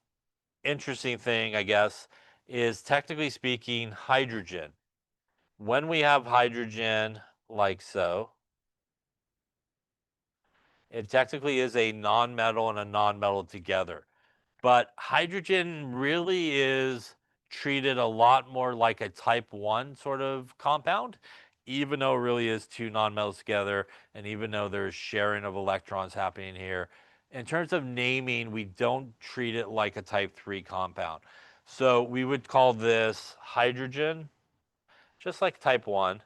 interesting thing, I guess, is technically speaking, hydrogen. When we have hydrogen like so, it technically is a nonmetal and a nonmetal together. But hydrogen really is treated a lot more like a type 1 sort of compound, even though it really is two nonmetals together, and even though there's sharing of electrons happening here. In terms of naming, we don't treat it like a type 3 compound. So we would call this hydrogen, just like type 1,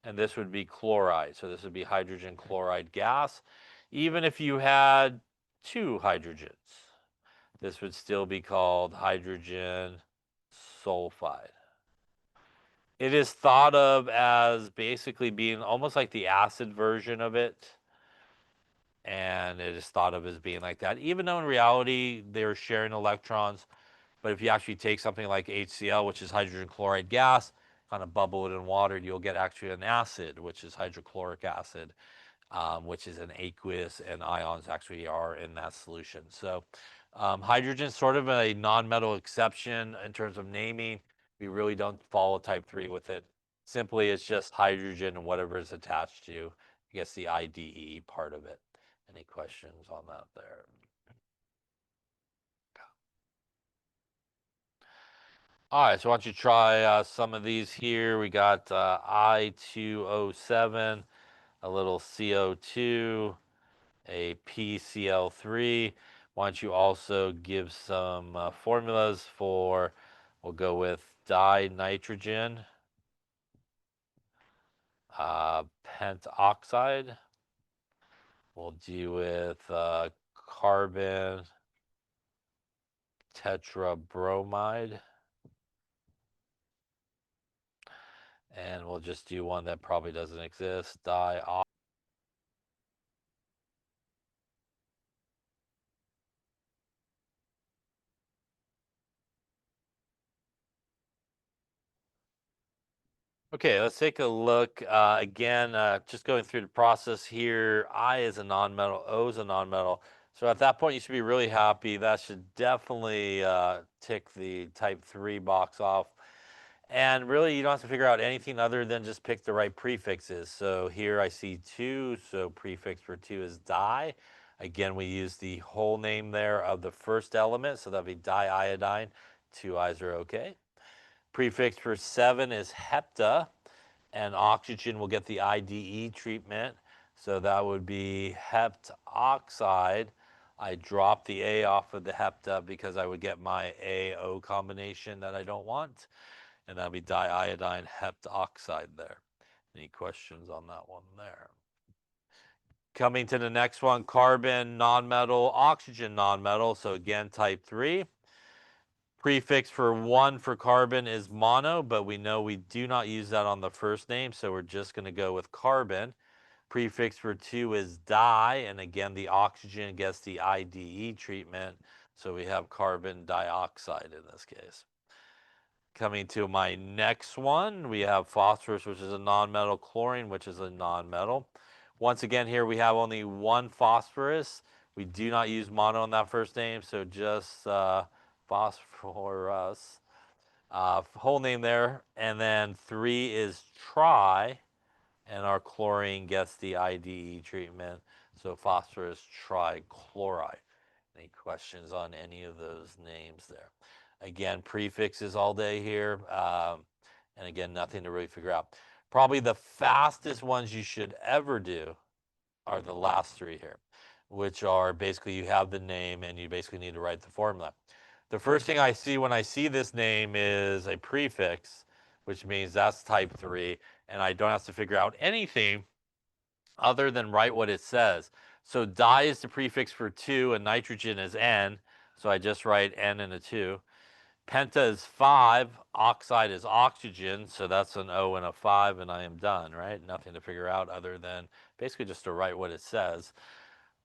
and this would be chloride. So this would be hydrogen chloride gas. Even if you had two hydrogens, this would still be called hydrogen sulfide. It is thought of as basically being almost like the acid version of it. And it is thought of as being like that, even though in reality they're sharing electrons. But if you actually take something like HCl, which is hydrogen chloride gas, kind of bubble it in water, you'll get actually an acid, which is hydrochloric acid, which is an aqueous, and ions actually are in that solution. So hydrogen is sort of a non-metal exception in terms of naming. We really don't follow type 3 with it. Simply, it's just hydrogen and whatever is attached to, I guess, the IDE part of it. Any questions on that there? All right, so why don't you try some of these here? We got I2O7, a little CO2, a PCl3. Why don't you also give some formulas for, we'll go with dinitrogen, pentoxide. We'll do with carbon tetrabromide. And we'll just do one that probably doesn't exist, dioxide. Okay, let's take a look. Again, just going through the process here. I is a nonmetal, O is a nonmetal. So at that point, you should be really happy. That should definitely tick the type 3 box off. And really, you don't have to figure out anything other than just pick the right prefixes. So here I see 2, so prefix for 2 is di. Again, we use the whole name there of the first element, so that'll be diiodine. 2 I's are okay. Prefix for 7 is hepta, and oxygen will get the IDE treatment. So that would be heptoxide. I drop the A off of the hepta because I would get my AO combination that I don't want. And that'd be diiodine heptoxide there. Any questions on that one there? Coming to the next one, carbon nonmetal, oxygen nonmetal. So again, type 3. Prefix for 1 for carbon is mono, but we know we do not use that on the first name, so we're just going to go with carbon. Prefix for 2 is di, and again, the oxygen gets the IDE treatment, so we have carbon dioxide in this case. Coming to my next one, we have phosphorus, which is a nonmetal, chlorine, which is a nonmetal. Once again, here we have only one phosphorus. We do not use mono in that first name, so just phosphorus. Whole name there. And then 3 is tri, and our chlorine gets the IDE treatment. So phosphorus trichloride. Any questions on any of those names there? Again, prefixes all day here. And again, nothing to really figure out. Probably the fastest ones you should ever do are the last three here, which are basically you have the name and you basically need to write the formula. The first thing I see when I see this name is a prefix, which means that's type 3, and I don't have to figure out anything other than write what it says. So di is the prefix for 2 and nitrogen is N, so I just write N and a 2. Penta is 5, oxide is oxygen, so that's an O and a 5, and I am done, right? Nothing to figure out other than basically just to write what it says.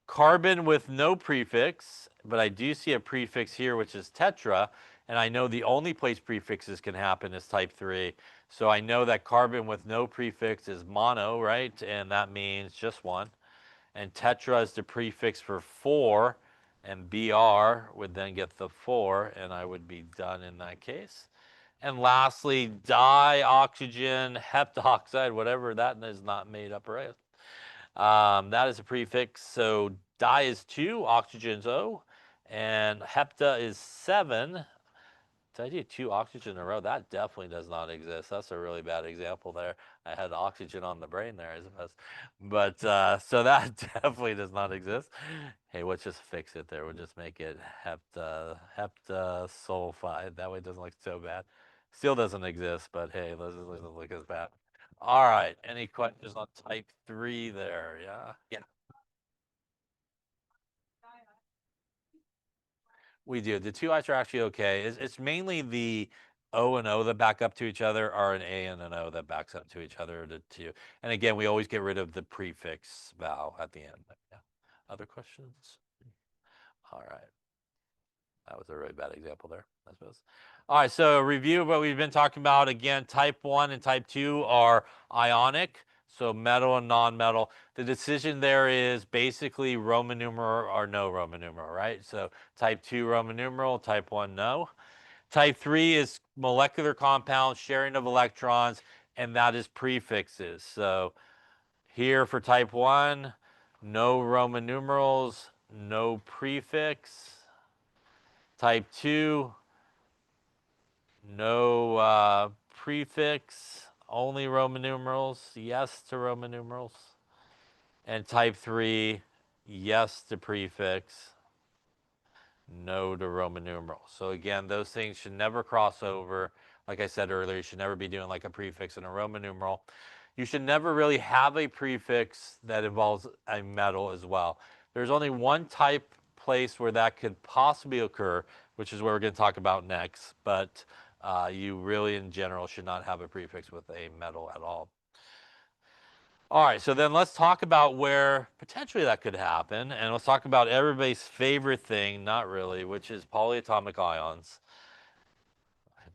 Carbon with no prefix, but I do see a prefix here, which is tetra, and I know the only place prefixes can happen is type 3. So I know that carbon with no prefix is mono, right? And that means just one. And tetra is the prefix for 4, and Br would then get the 4, and I would be done in that case. And lastly, dioxygen heptoxide, whatever that is not made up right. That is a prefix. So di is 2, oxygen's O, and hepta is 7. Did I do 2 oxygen in a row? That definitely does not exist. That's a really bad example there. I had oxygen on the brain there, I suppose. But so that definitely does not exist. Hey, let's just fix it there. We'll just make it hepta sulfide. That way it doesn't look so bad. Still doesn't exist, but hey, it doesn't look as bad. All right. Any questions on type 3 there? Yeah. Yeah. We do. The two i's are actually okay. It's mainly the O and O that back up to each other, or an A and an O that backs up to each other. The two. And again, we always get rid of the prefix vowel at the end. Yeah. Other questions? All right. That was a really bad example there, I suppose. All right, so a review of what we've been talking about. Again, type 1 and type 2 are ionic, so metal and non-metal. The decision there is basically Roman numeral or no Roman numeral, right? So type 2 Roman numeral, type 1 no. Type 3 is molecular compounds, sharing of electrons, and that is prefixes. So here for type 1, no Roman numerals, no prefix. Type 2, no prefix, only Roman numerals, yes to Roman numerals. And type 3, yes to prefix, no to Roman numerals. So again, those things should never cross over. Like I said earlier, you should never be doing like a prefix and a Roman numeral. You should never really have a prefix that involves a metal as well. There's only one type place where that could possibly occur, which is what we're going to talk about next. But you really, in general, should not have a prefix with a metal at all. All right, so then let's talk about where potentially that could happen. And let's talk about everybody's favorite thing, not really, which is polyatomic ions.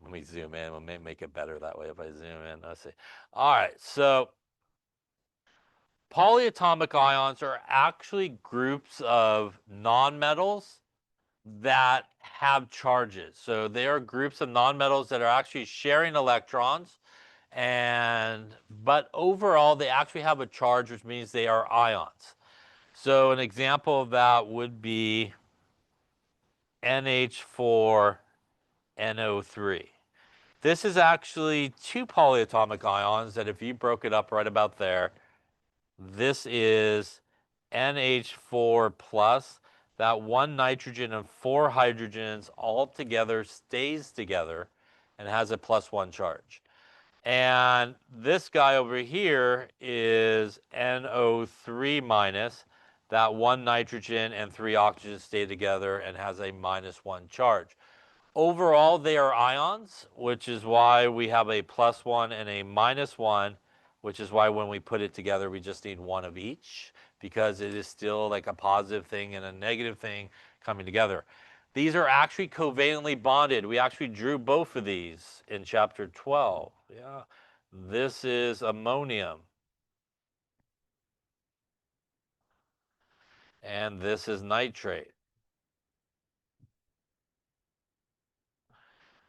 Let me zoom in. We'll make it better that way if I zoom in. Let's see. All right, so polyatomic ions are actually groups of nonmetals that have charges. So they are groups of nonmetals that are actually sharing electrons, but overall they actually have a charge, which means they are ions. So an example of that would be NH4NO3. This is actually two polyatomic ions that if you broke it up right about there, this is NH4 plus. That one nitrogen and 4 hydrogens all together stays together and has a +1 charge. And this guy over here is NO3 minus. That one nitrogen and 3 oxygens stay together and has a -1 charge. Overall, they are ions, which is why we have a +1 and a -1, which is why when we put it together, we just need one of each, because it is still like a positive thing and a negative thing coming together. These are actually covalently bonded. We actually drew both of these in chapter 12. Yeah. This is ammonium. And this is nitrate.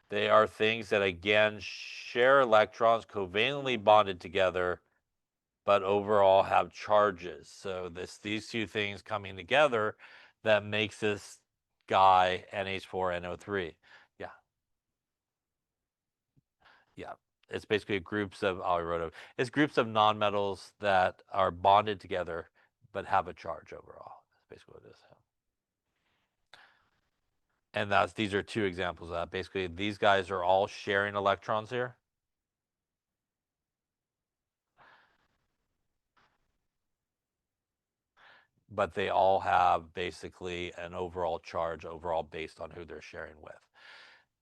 They are things that, again, share electrons covalently bonded together, but overall have charges. So these two things coming together that makes this guy NH4NO3. Yeah. Yeah. it's basically groups of, oh, I wrote it. It's groups of nonmetals that are bonded together but have a charge overall. That's basically what it is. And these are two examples of that. Basically, these guys are all sharing electrons here. But they all have basically an overall charge overall based on who they're sharing with.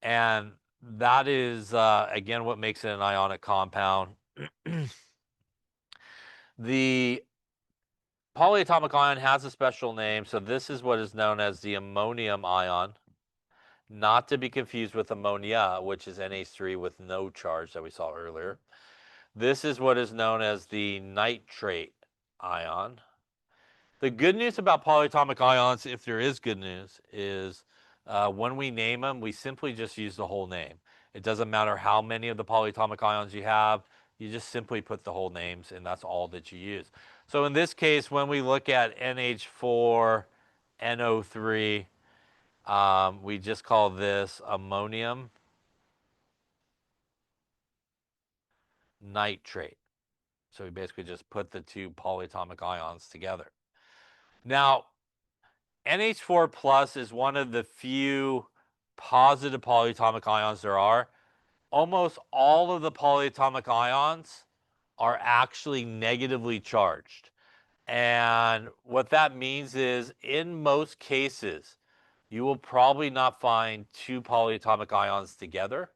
And that is, again, what makes it an ionic compound. The polyatomic ion has a special name, so this is what is known as the ammonium ion, not to be confused with ammonia, which is NH3 with no charge that we saw earlier. This is what is known as the nitrate ion. The good news about polyatomic ions, if there is good news, is when we name them, we simply just use the whole name. It doesn't matter how many of the polyatomic ions you have, you just simply put the whole names, and that's all that you use. So in this case, when we look at NH4, NO3, we just call this ammonium nitrate. So we basically just put the two polyatomic ions together. Now, NH4 plus is one of the few positive polyatomic ions there are. Almost all of the polyatomic ions are actually negatively charged. And what that means is, in most cases, you will probably not find two polyatomic ions together.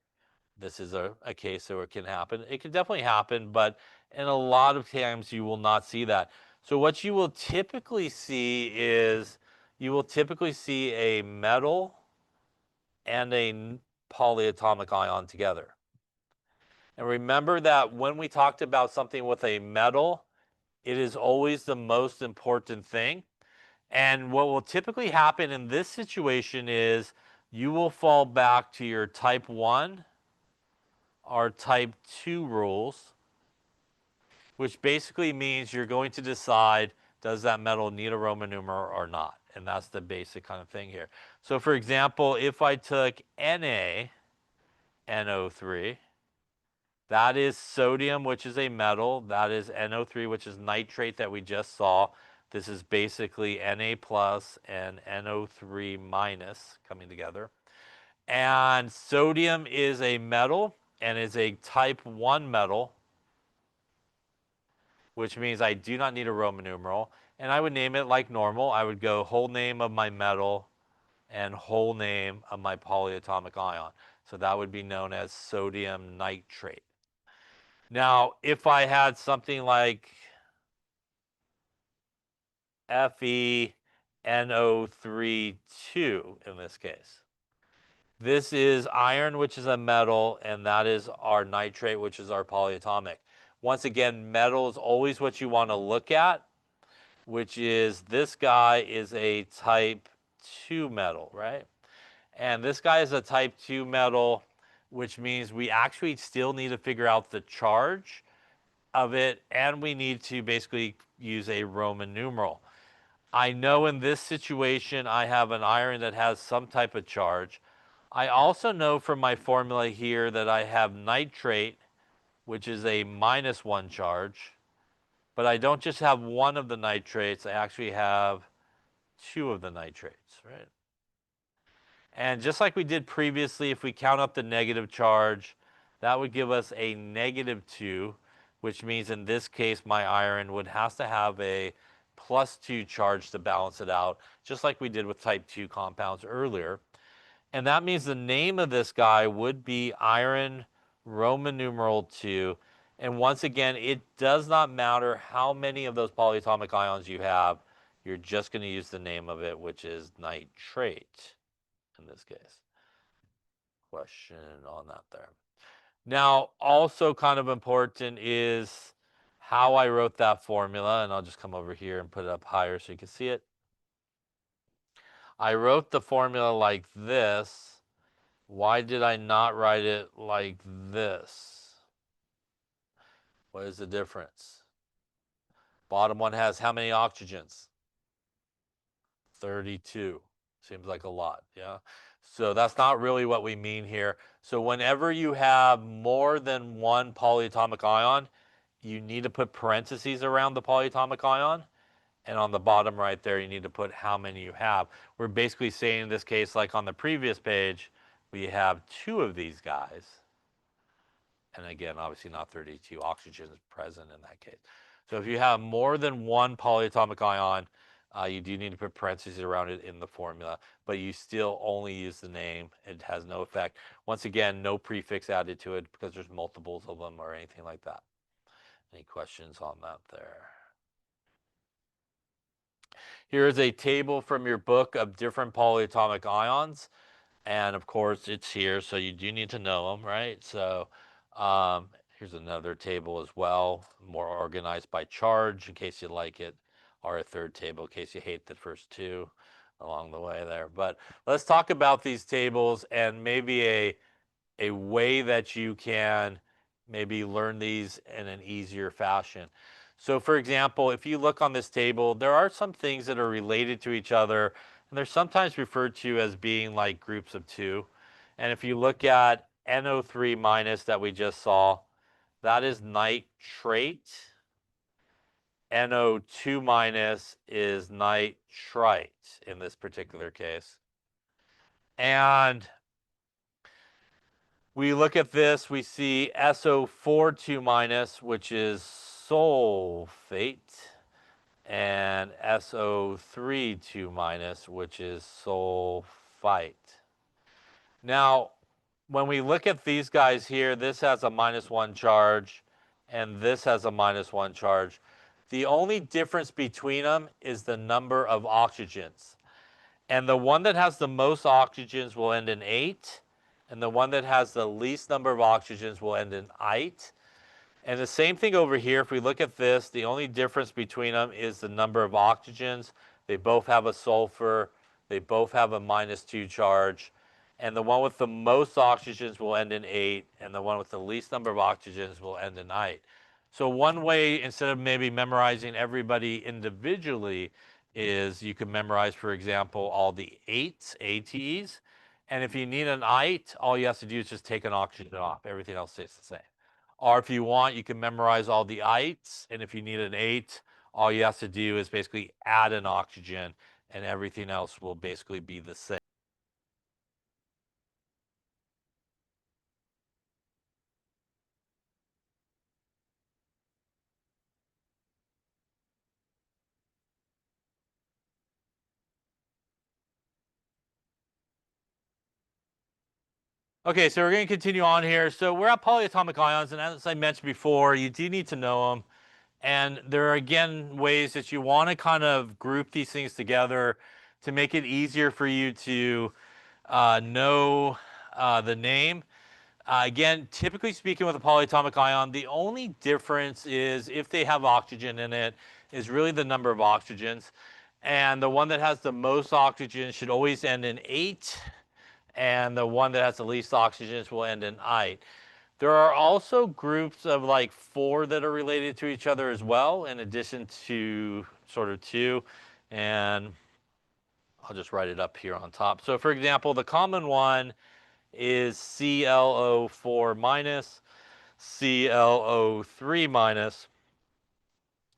This is a case where it can happen. It can definitely happen, but in a lot of times you will not see that. So what you will typically see is you will typically see a metal and a polyatomic ion together. And remember that when we talked about something with a metal, it is always the most important thing. And what will typically happen in this situation is you will fall back to your type 1 or type 2 rules, which basically means you're going to decide, does that metal need a Roman numeral or not? And that's the basic kind of thing here. So for example, if I took NaNO3, that is sodium, which is a metal. That is NO3, which is nitrate that we just saw. This is basically Na plus and NO3 minus coming together. And sodium is a metal and is a type 1 metal, which means I do not need a Roman numeral. And I would name it like normal. I would go whole name of my metal and whole name of my polyatomic ion. So that would be known as sodium nitrate. Now, if I had something like FeNO3 in this case, this is iron, which is a metal, and that is our nitrate, which is our polyatomic. Once again, metal is always what you want to look at, which is this guy is a type 2 metal, right? And this guy is a type 2 metal, which means we actually still need to figure out the charge of it, and we need to basically use a Roman numeral. I know in this situation I have an iron that has some type of charge. I also know from my formula here that I have nitrate, which is a -1 charge. But I don't just have one of the nitrates, I actually have two of the nitrates, right? And just like we did previously, if we count up the negative charge, that would give us a -2, which means in this case, my iron would have to have a +2 charge to balance it out, just like we did with type 2 compounds earlier. And that means the name of this guy would be iron Roman numeral 2. And once again, it does not matter how many of those polyatomic ions you have, you're just going to use the name of it, which is nitrate in this case. Question on that there. Now, also kind of important is how I wrote that formula, and I'll just come over here and put it up higher so you can see it. I wrote the formula like this. Why did I not write it like this? What is the difference? Bottom one has how many oxygens? 32. Seems like a lot, yeah? So that's not really what we mean here. So whenever you have more than one polyatomic ion, you need to put parentheses around the polyatomic ion. And on the bottom right there, you need to put how many you have. We're basically saying in this case, like on the previous page, we have 2 of these guys. And again, obviously not 32 oxygen is present in that case. So if you have more than one polyatomic ion, you do need to put parentheses around it in the formula, but you still only use the name. It has no effect. Once again, no prefix added to it because there's multiples of them or anything like that. Any questions on that there? Here is a table from your book of different polyatomic ions. And of course, it's here, so you do need to know them, right? So here's another table as well, more organized by charge in case you like it, or a third table in case you hate the first 2 along the way there. But let's talk about these tables and maybe a way that you can maybe learn these in an easier fashion. So for example, if you look on this table, there are some things that are related to each other, and they're sometimes referred to as being like groups of 2. And if you look at NO3 minus that we just saw, that is nitrate. NO2 minus is nitrite in this particular case. And we look at this, we see SO4 minus, which is sulfate, and SO3 minus, which is sulfite. Now, when we look at these guys here, this has a -1 charge, and this has a -1 charge. The only difference between them is the number of oxygens. And the one that has the most oxygens will end in 8, and the one that has the least number of oxygens will end in ite. And the same thing over here, if we look at this, the only difference between them is the number of oxygens. They both have a sulfur, they both have a -2 charge, and the one with the most oxygens will end in 8, and the one with the least number of oxygens will end in ite. So one way, instead of maybe memorizing everybody individually, is you can memorize, for example, all the 8s, ATEs, and if you need an ite, all you have to do is just take an oxygen off. Everything else stays the same. Or if you want, you can memorize all the ites, and if you need an 8, all you have to do is basically add an oxygen, and everything else will basically be the same. Okay, so we're going to continue on here. So we're at polyatomic ions, and as I mentioned before, you do need to know them. And there are, again, ways that you want to kind of group these things together to make it easier for you to know the name. Again, typically speaking with a polyatomic ion, the only difference is if they have oxygen in it is really the number of oxygens. And the one that has the most oxygen should always end in 8, and the one that has the least oxygens will end in ite. There are also groups of like 4 that are related to each other as well, in addition to sort of 2. And I'll just write it up here on top. So for example, the common one is ClO4 minus, ClO3 minus,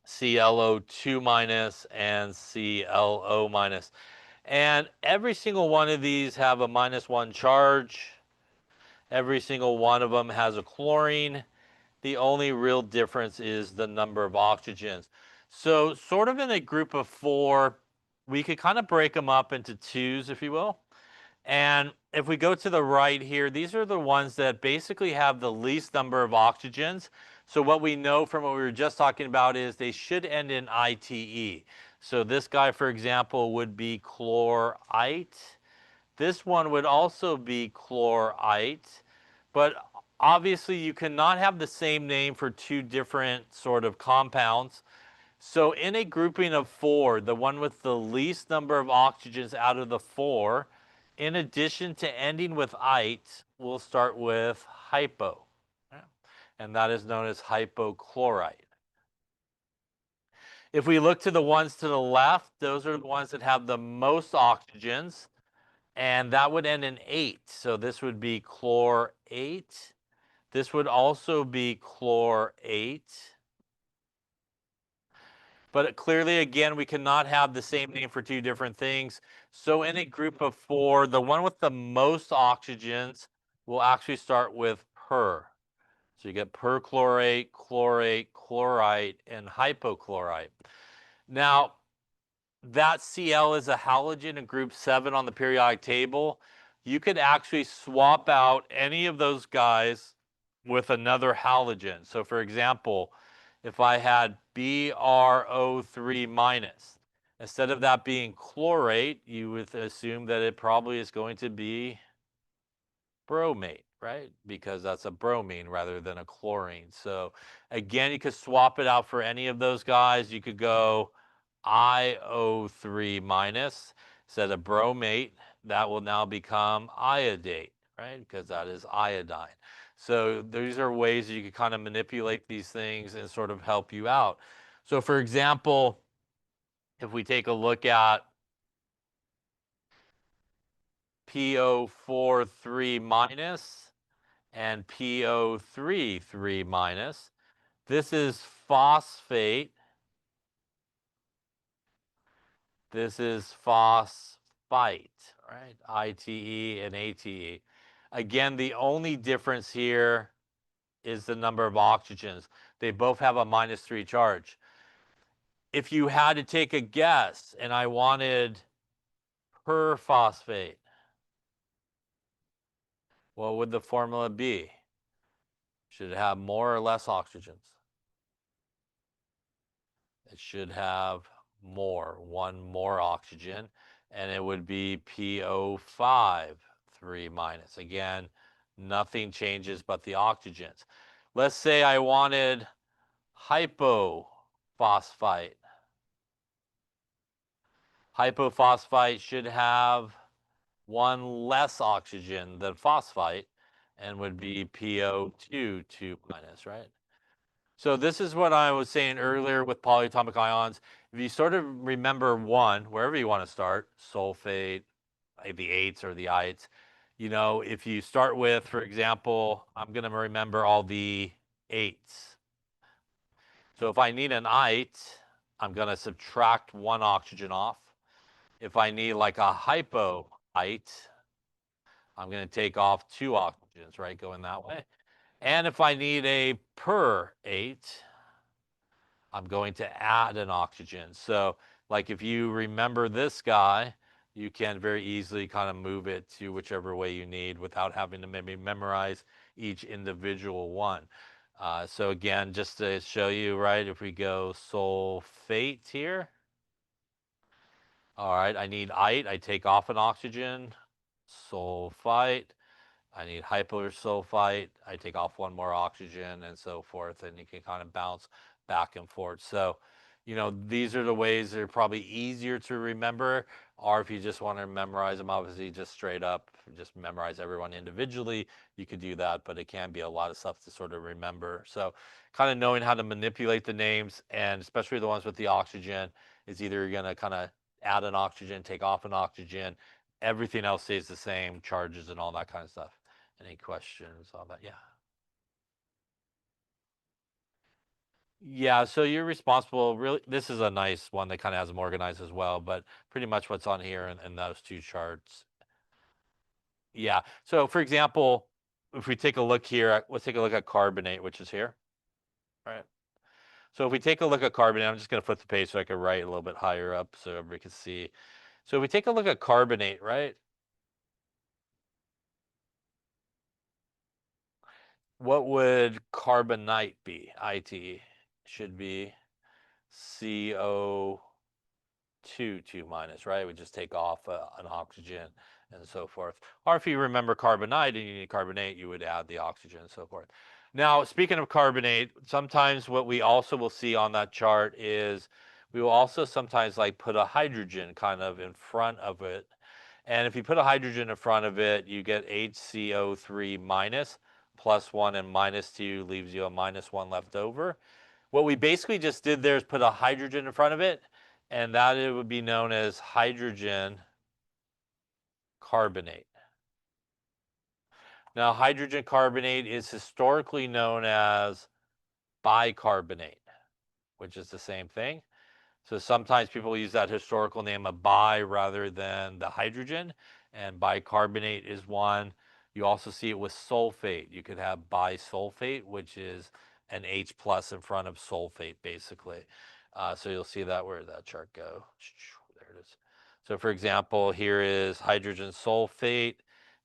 ClO2 minus, and ClO minus. And every single one of these have a -1 charge. Every single one of them has a chlorine. The only real difference is the number of oxygens. So sort of in a group of 4, we could kind of break them up into 2s, if you will. And if we go to the right here, these are the ones that basically have the least number of oxygens. So what we know from what we were just talking about is they should end in ITE. So this guy, for example, would be chlorite. This one would also be chlorite. But obviously you cannot have the same name for 2 different sort of compounds. So in a grouping of 4, the one with the least number of oxygens out of the 4, in addition to ending with ite, we'll start with hypo. And that is known as hypochlorite. If we look to the ones to the left, those are the ones that have the most oxygens. and that would end in 8. So this would be chlorate. This would also be chlorate. But clearly, again, we cannot have the same name for two different things. So in a group of 4, the one with the most oxygens will actually start with per. So you get perchlorate, chlorate, chlorite, and hypochlorite. Now, that Cl is a halogen in group 7 on the periodic table. You could actually swap out any of those guys with another halogen. So for example, if I had BrO3 minus, instead of that being chlorate, you would assume that it probably is going to be bromate, right? Because that's a bromine rather than a chlorine. So again, you could swap it out for any of those guys. You could go IO3 minus instead of bromate. That will now become iodate, right? Because that is iodine. So these are ways that you can kind of manipulate these things and sort of help you out. So for example, if we take a look at PO43 minus and PO3 3 minus. This is phosphate. This is phosphite, right? ITE and ATE. Again, the only difference here is the number of oxygens. They both have a -3 charge. If you had to take a guess and I wanted perphosphate, what would the formula be? Should it have more or less oxygens? It should have one more oxygen, and it would be PO5 3 minus. Again, nothing changes but the oxygens. Let's say I wanted hypophosphite. Hypophosphite should have one less oxygen than phosphite and would be PO2 2 minus, right? So this is what I was saying earlier with polyatomic ions. If you sort of remember one, wherever you want to start, sulfate, the eights or the ites, if you start with, for example, I'm going to remember all the eights. So if I need an ite, I'm going to subtract one oxygen off. If I need like a hypoite, I'm going to take off two oxygens, right, going that way. And if I need a per-ate, I'm going to add an oxygen. So like if you remember this guy, you can very easily kind of move it to whichever way you need without having to maybe memorize each individual one. So again, just to show you, right, if we go sulfate here, all right, I need ite, I take off an oxygen, sulfite, I need hyposulfite, I take off one more oxygen and so forth, and you can kind of bounce back and forth. So, these are the ways that are probably easier to remember, or if you just want to memorize them, obviously just straight up, just memorize everyone individually, you could do that, but it can be a lot of stuff to sort of remember. So kind of knowing how to manipulate the names, and especially the ones with the oxygen, is either you're going to kind of add an oxygen, take off an oxygen, everything else stays the same, charges and all that kind of stuff. Any questions on that? Yeah. Yeah, so you're responsible. Really, this is a nice one that kind of has them organized as well, but pretty much what's on here in those two charts. Yeah. So for example, if we take a look here, let's take a look at carbonate, which is here. All right. So if we take a look at carbonate, I'm just going to flip the page so I can write a little bit higher up so everybody can see. So if we take a look at carbonate, right? What would carbonite be? IT should be CO2 2 minus, right? We just take off an oxygen and so forth. Or if you remember carbonite and you need carbonate, you would add the oxygen and so forth. Now, speaking of carbonate, sometimes what we also will see on that chart is we will also sometimes like put a hydrogen kind of in front of it. And if you put a hydrogen in front of it, you get HCO3 minus, +1 and -2 leaves you a -1 left over. What we basically just did there is put a hydrogen in front of it, and that it would be known as hydrogen carbonate. Now, hydrogen carbonate is historically known as bicarbonate, which is the same thing. So sometimes people use that historical name of bi rather than the hydrogen, and bicarbonate is one. You also see it with sulfate. You could have bisulfate, which is an H plus in front of sulfate, basically. So you'll see that. Where did that chart go? There it is. So for example, here is hydrogen sulfate,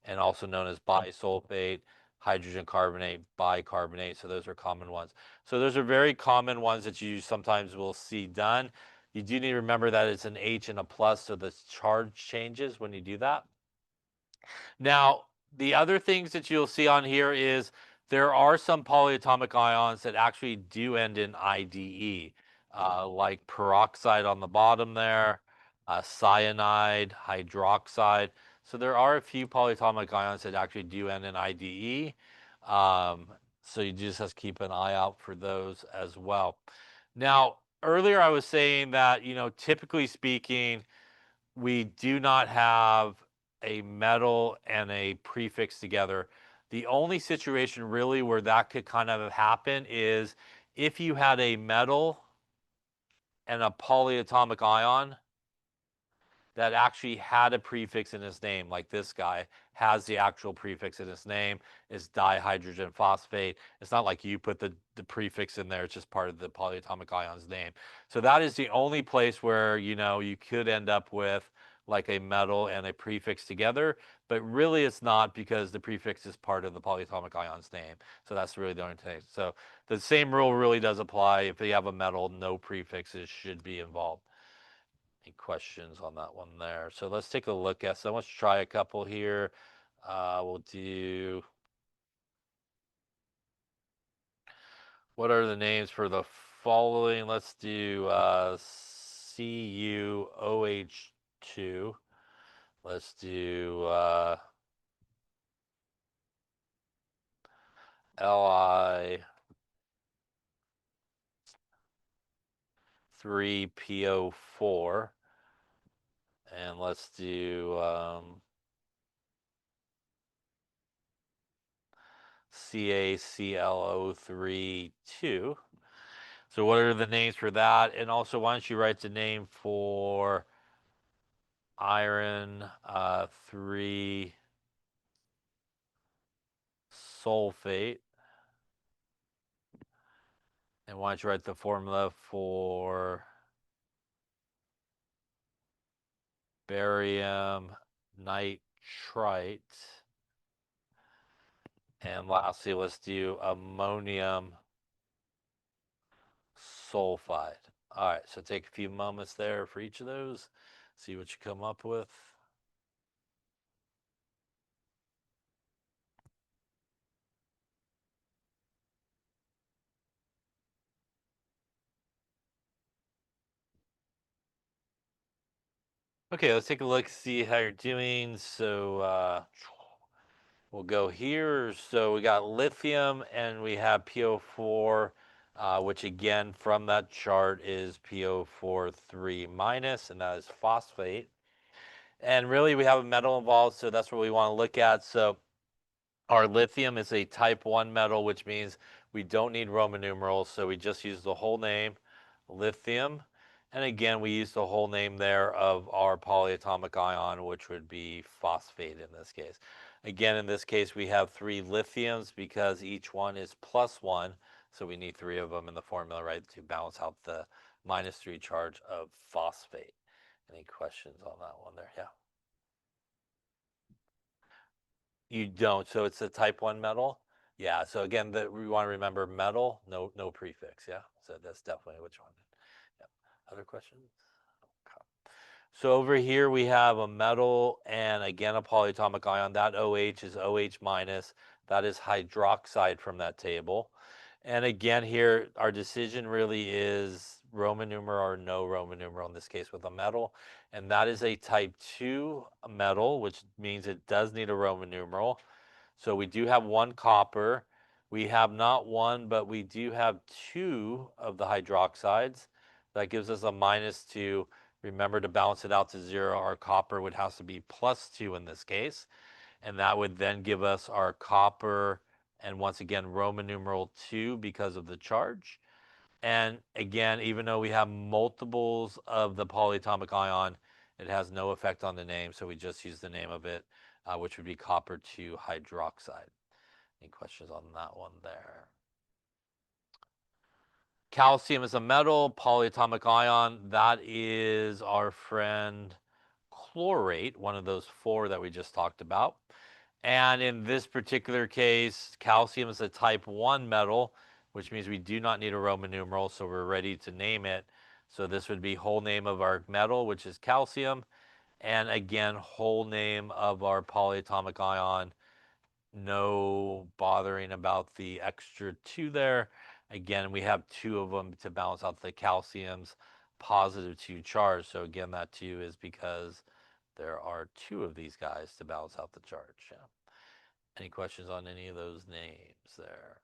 and also known as bisulfate, hydrogen carbonate, bicarbonate. So those are common ones. So those are very common ones that you sometimes will see done. You do need to remember that it's an H and a plus, so the charge changes when you do that. Now, the other things that you'll see on here is there are some polyatomic ions that actually do end in IDE, like peroxide on the bottom there, cyanide, hydroxide. So there are a few polyatomic ions that actually do end in IDE. So you just have to keep an eye out for those as well. Now, earlier I was saying that, typically speaking, we do not have a metal and a prefix together. The only situation really where that could kind of happen is if you had a metal and a polyatomic ion that actually had a prefix in his name, like this guy has the actual prefix in his name, is dihydrogen phosphate. It's not like you put the prefix in there, it's just part of the polyatomic ion's name. So that is the only place where, you could end up with like a metal and a prefix together, but really it's not because the prefix is part of the polyatomic ion's name. So that's really the only thing. So the same rule really does apply. If you have a metal, no prefixes should be involved. Any questions on that one there? So let's take a look at, so let's try a couple here. We'll do, what are the names for the following? Let's do CuOH2. Let's do Li3PO4. And let's do CaClO3 So what are the names for that? And also, why don't you write the name for iron 3 sulfate? And why don't you write the formula for barium nitrite? And lastly, let's do ammonium sulfide. All right, so take a few moments there for each of those, see what you come up with. Okay, let's take a look, see how you're doing. So we'll go here. So we got lithium and we have PO4, which again from that chart is PO4 3 minus, and that is phosphate. And really we have a metal involved, so that's what we want to look at. So our lithium is a type 1 metal, which means we don't need Roman numerals, so we just use the whole name, lithium. And again, we use the whole name there of our polyatomic ion, which would be phosphate in this case. Again, in this case, we have 3 lithiums because each one is +1, so we need 3 of them in the formula, right, to balance out the -3 charge of phosphate. Any questions on that one there? Yeah. You don't. So it's a type 1 metal. Yeah. So again, we want to remember metal, no prefix. Yeah. So that's definitely which one. Yeah. Other questions? Okay. So over here we have a metal and again a polyatomic ion. That OH is OH minus. That is hydroxide from that table. And again here, our decision really is Roman numeral or no Roman numeral in this case with a metal. And that is a type 2 metal, which means it does need a Roman numeral. So we do have 1 copper. We have not 1, but we do have 2 of the hydroxides. That gives us a -2. Remember, to balance it out to 0, our copper would have to be plus 2 in this case. And that would then give us our copper, and once again, Roman numeral 2 because of the charge. And again, even though we have multiples of the polyatomic ion, it has no effect on the name, so we just use the name of it, which would be copper 2 hydroxide. Any questions on that one there? Calcium is a metal, polyatomic ion, that is our friend chlorate, one of those 4 that we just talked about. And in this particular case, calcium is a type 1 metal, which means we do not need a Roman numeral, so we're ready to name it. So this would be whole name of our metal, which is calcium, and again, whole name of our polyatomic ion. No bothering about the extra 2 there. Again, we have 2 of them to balance out the calcium's positive 2 charge. So again, that 2 is because there are 2 of these guys to balance out the charge. Yeah. Any questions on any of those names there?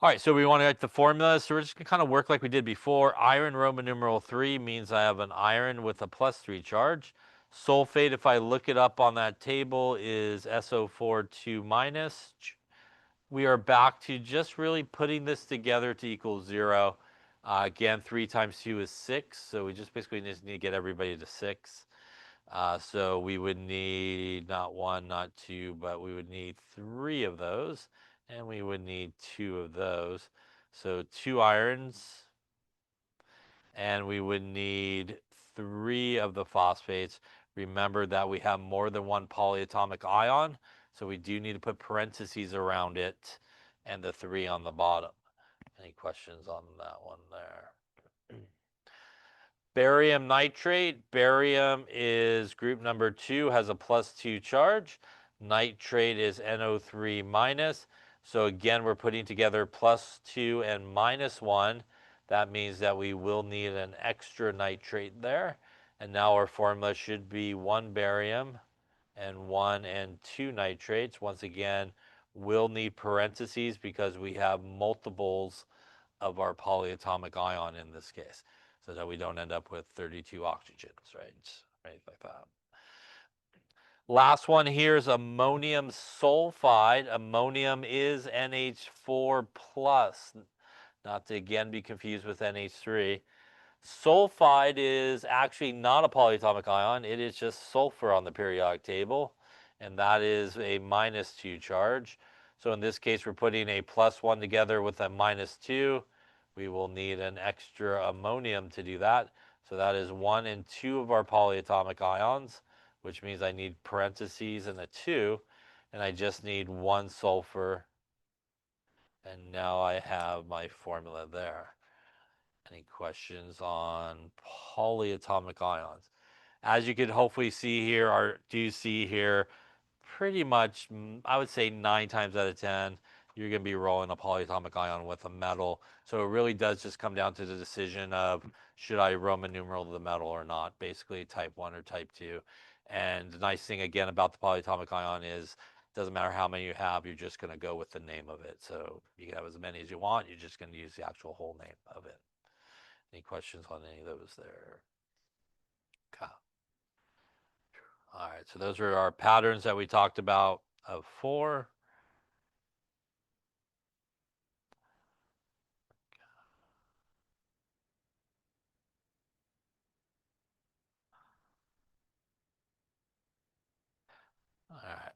All right, so we want to write the formula. So we're just going to kind of work like we did before. Iron Roman numeral 3 means I have an iron with a plus 3 charge. Sulfate, if I look it up on that table, is SO4 2 minus. We are back to just really putting this together to equal 0. Again, 3 times 2 is 6, so we just basically just need to get everybody to 6. So we would need not 1, not 2, but we would need 3 of those, and we would need 2 of those. So 2 irons, and we would need 3 of the phosphates. Remember that we have more than one polyatomic ion, so we do need to put parentheses around it and the 3 on the bottom. Any questions on that one there? Barium nitrate. Barium is group number 2, has a plus 2 charge. Nitrate is NO3 minus. So again, we're putting together plus 2 and minus 1. That means that we will need an extra nitrate there. And now our formula should be 1 barium and 1 and 2 nitrates. Once again, we'll need parentheses because we have multiples of our polyatomic ion in this case, so that we don't end up with 32 oxygens, right like that. Last one here is ammonium sulfide. Ammonium is NH4 plus, not to again be confused with NH3. Sulfide is actually not a polyatomic ion. It is just sulfur on the periodic table, and that is a minus 2 charge. So in this case, we're putting a plus 1 together with a minus 2. We will need an extra ammonium to do that. So that is 1 and 2 of our polyatomic ions, which means I need parentheses and a 2, and I just need 1 sulfur. And now I have my formula there. Any questions on polyatomic ions? As you can hopefully see here, or do see here, pretty much, I would say 9 times out of 10, you're going to be rolling a polyatomic ion with a metal. So it really does just come down to the decision of, should I Roman numeral the metal or not? Basically type 1 or type 2. And the nice thing again about the polyatomic ion is, it doesn't matter how many you have, you're just going to go with the name of it. So you can have as many as you want, you're just going to use the actual whole name of it. Any questions on any of those there? Okay. All right, so those are our patterns that we talked about of 4. All right.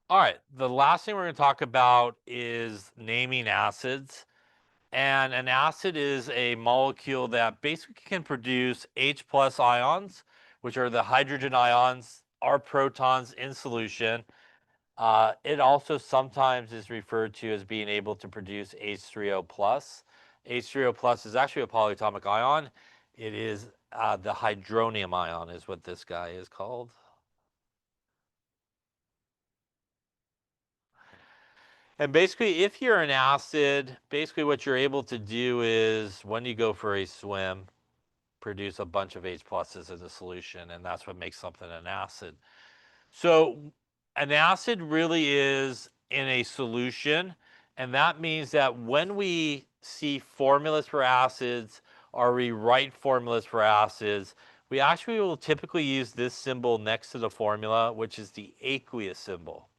All right, the last thing we're going to talk about is naming acids. And an acid is a molecule that basically can produce H plus ions, which are the hydrogen ions, are protons in solution. It also sometimes is referred to as being able to produce H3O plus. H3O plus is actually a polyatomic ion. It is the hydronium ion is what this guy is called. And basically, if you're an acid, basically what you're able to do is when you go for a swim, produce a bunch of H pluses in the solution, and that's what makes something an acid. So an acid really is in a solution, And that means that when we see formulas for acids or we write formulas for acids, we actually will typically use this symbol next to the formula, which is the aqueous symbol.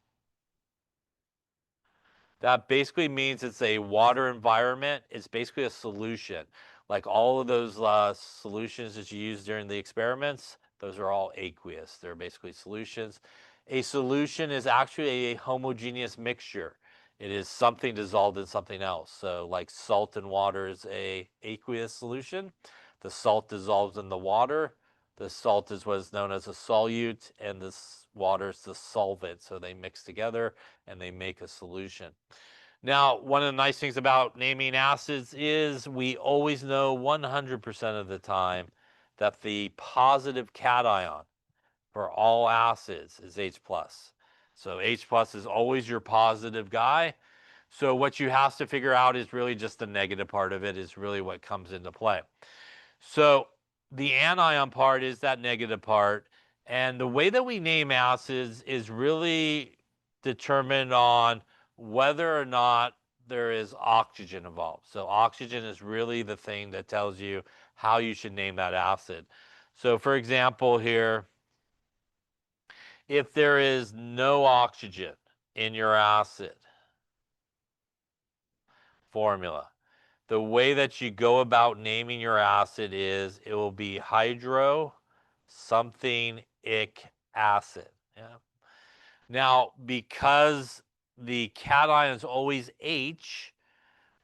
That basically means it's a water environment. It's basically a solution. Like all of those solutions that you use during the experiments, those are all aqueous. They're basically solutions. A solution is actually a homogeneous mixture. It is something dissolved in something else. So like salt and water is a aqueous solution. The salt dissolves in the water. The salt is what is known as a solute, and this water is the solvent. So they mix together and they make a solution. Now, one of the nice things about naming acids is we always know 100% of the time that the positive cation for all acids is H plus. So H plus is always your positive guy. So what you have to figure out is really just the negative part of it is really what comes into play. So the anion part is that negative part. And the way that we name acids is really determined on whether or not there is oxygen involved. So oxygen is really the thing that tells you how you should name that acid. So for example here, if there is no oxygen in your acid formula, the way that you go about naming your acid is it will be hydro something ic acid. Yeah. Now, because the cation is always H,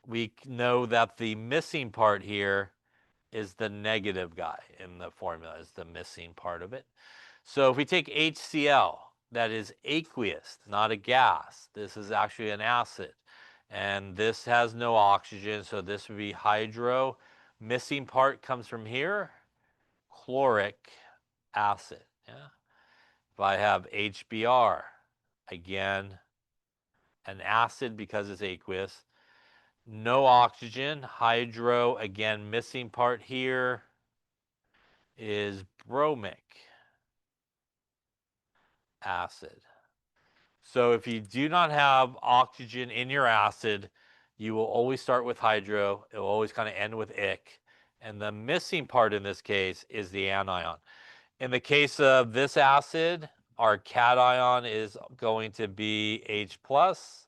we know that the missing part here is the negative guy in the formula, is the missing part of it. So if we take HCl, that is aqueous, not a gas. This is actually an acid. And this has no oxygen, so this would be hydro. Missing part comes from here, chloric acid. Yeah. If I have HBr, again, an acid because it's aqueous. No oxygen, hydro, again, missing part here is bromic acid. So if you do not have oxygen in your acid, you will always start with hydro. It will always kind of end with ic. And the missing part in this case is the anion. In the case of this acid, our cation is going to be H plus.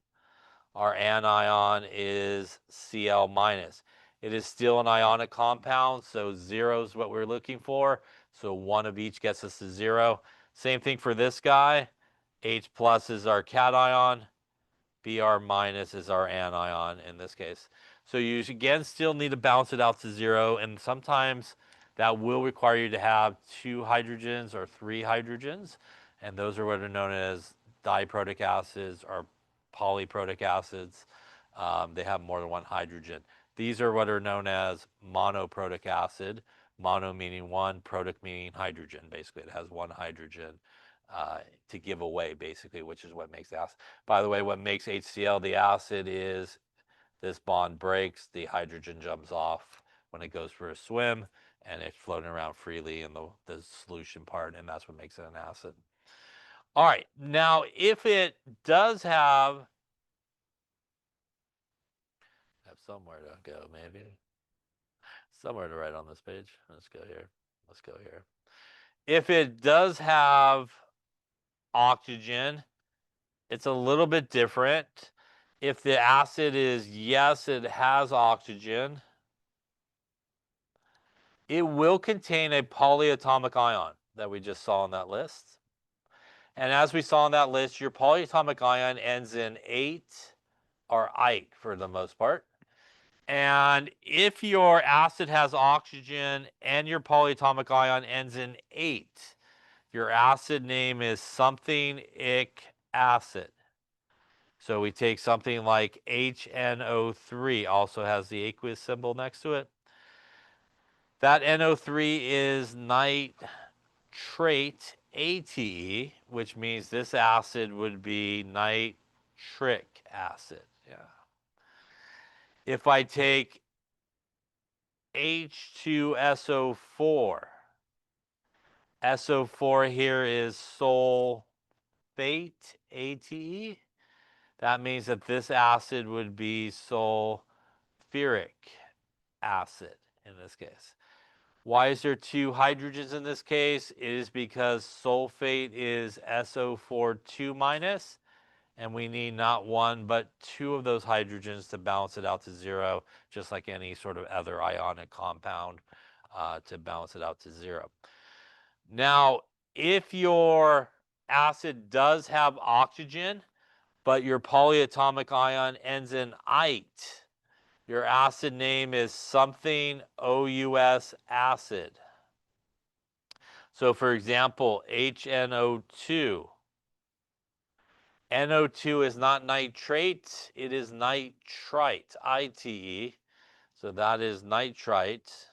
Our anion is Cl minus. It is still an ionic compound, so 0 is what we're looking for. So one of each gets us to 0. Same thing for this guy. H plus is our cation. Br minus is our anion in this case. So you again still need to balance it out to 0, and sometimes that will require you to have 2 hydrogens or 3 hydrogens, and those are what are known as diprotic acids or polyprotic acids. They have more than one hydrogen. These are what are known as monoprotic acid. Mono meaning one, protic meaning hydrogen. Basically, it has one hydrogen to give away, basically, which is what makes the acid. By the way, what makes HCl the acid is this bond breaks, the hydrogen jumps off when it goes for a swim, and it's floating around freely in the solution part, and that's what makes it an acid. All right, now if it does have somewhere to go, maybe somewhere to write on this page. Let's go here. Let's go here. If it does have oxygen, it's a little bit different. If the acid is yes, it has oxygen, it will contain a polyatomic ion that we just saw on that list. And as we saw on that list, your polyatomic ion ends in 8 or ite for the most part. And if your acid has oxygen and your polyatomic ion ends in 8, your acid name is something ic acid. So we take something like HNO3, also has the aqueous symbol next to it. That NO3 is nitrate ATE, which means this acid would be nitric acid. Yeah. If I take H2SO4, SO4 here is sulfate ATE. That means that this acid would be sulfuric acid in this case. Why is there two hydrogens in this case? It is because sulfate is SO4 2 minus, and we need not one but two of those hydrogens to balance it out to zero, just like any sort of other ionic compound to balance it out to zero. Now, if your acid does have oxygen, but your polyatomic ion ends in ite, your acid name is something OUS acid. So, for example, HNO2. NO2 is not nitrate, it is nitrite, ITE. So that is nitrite.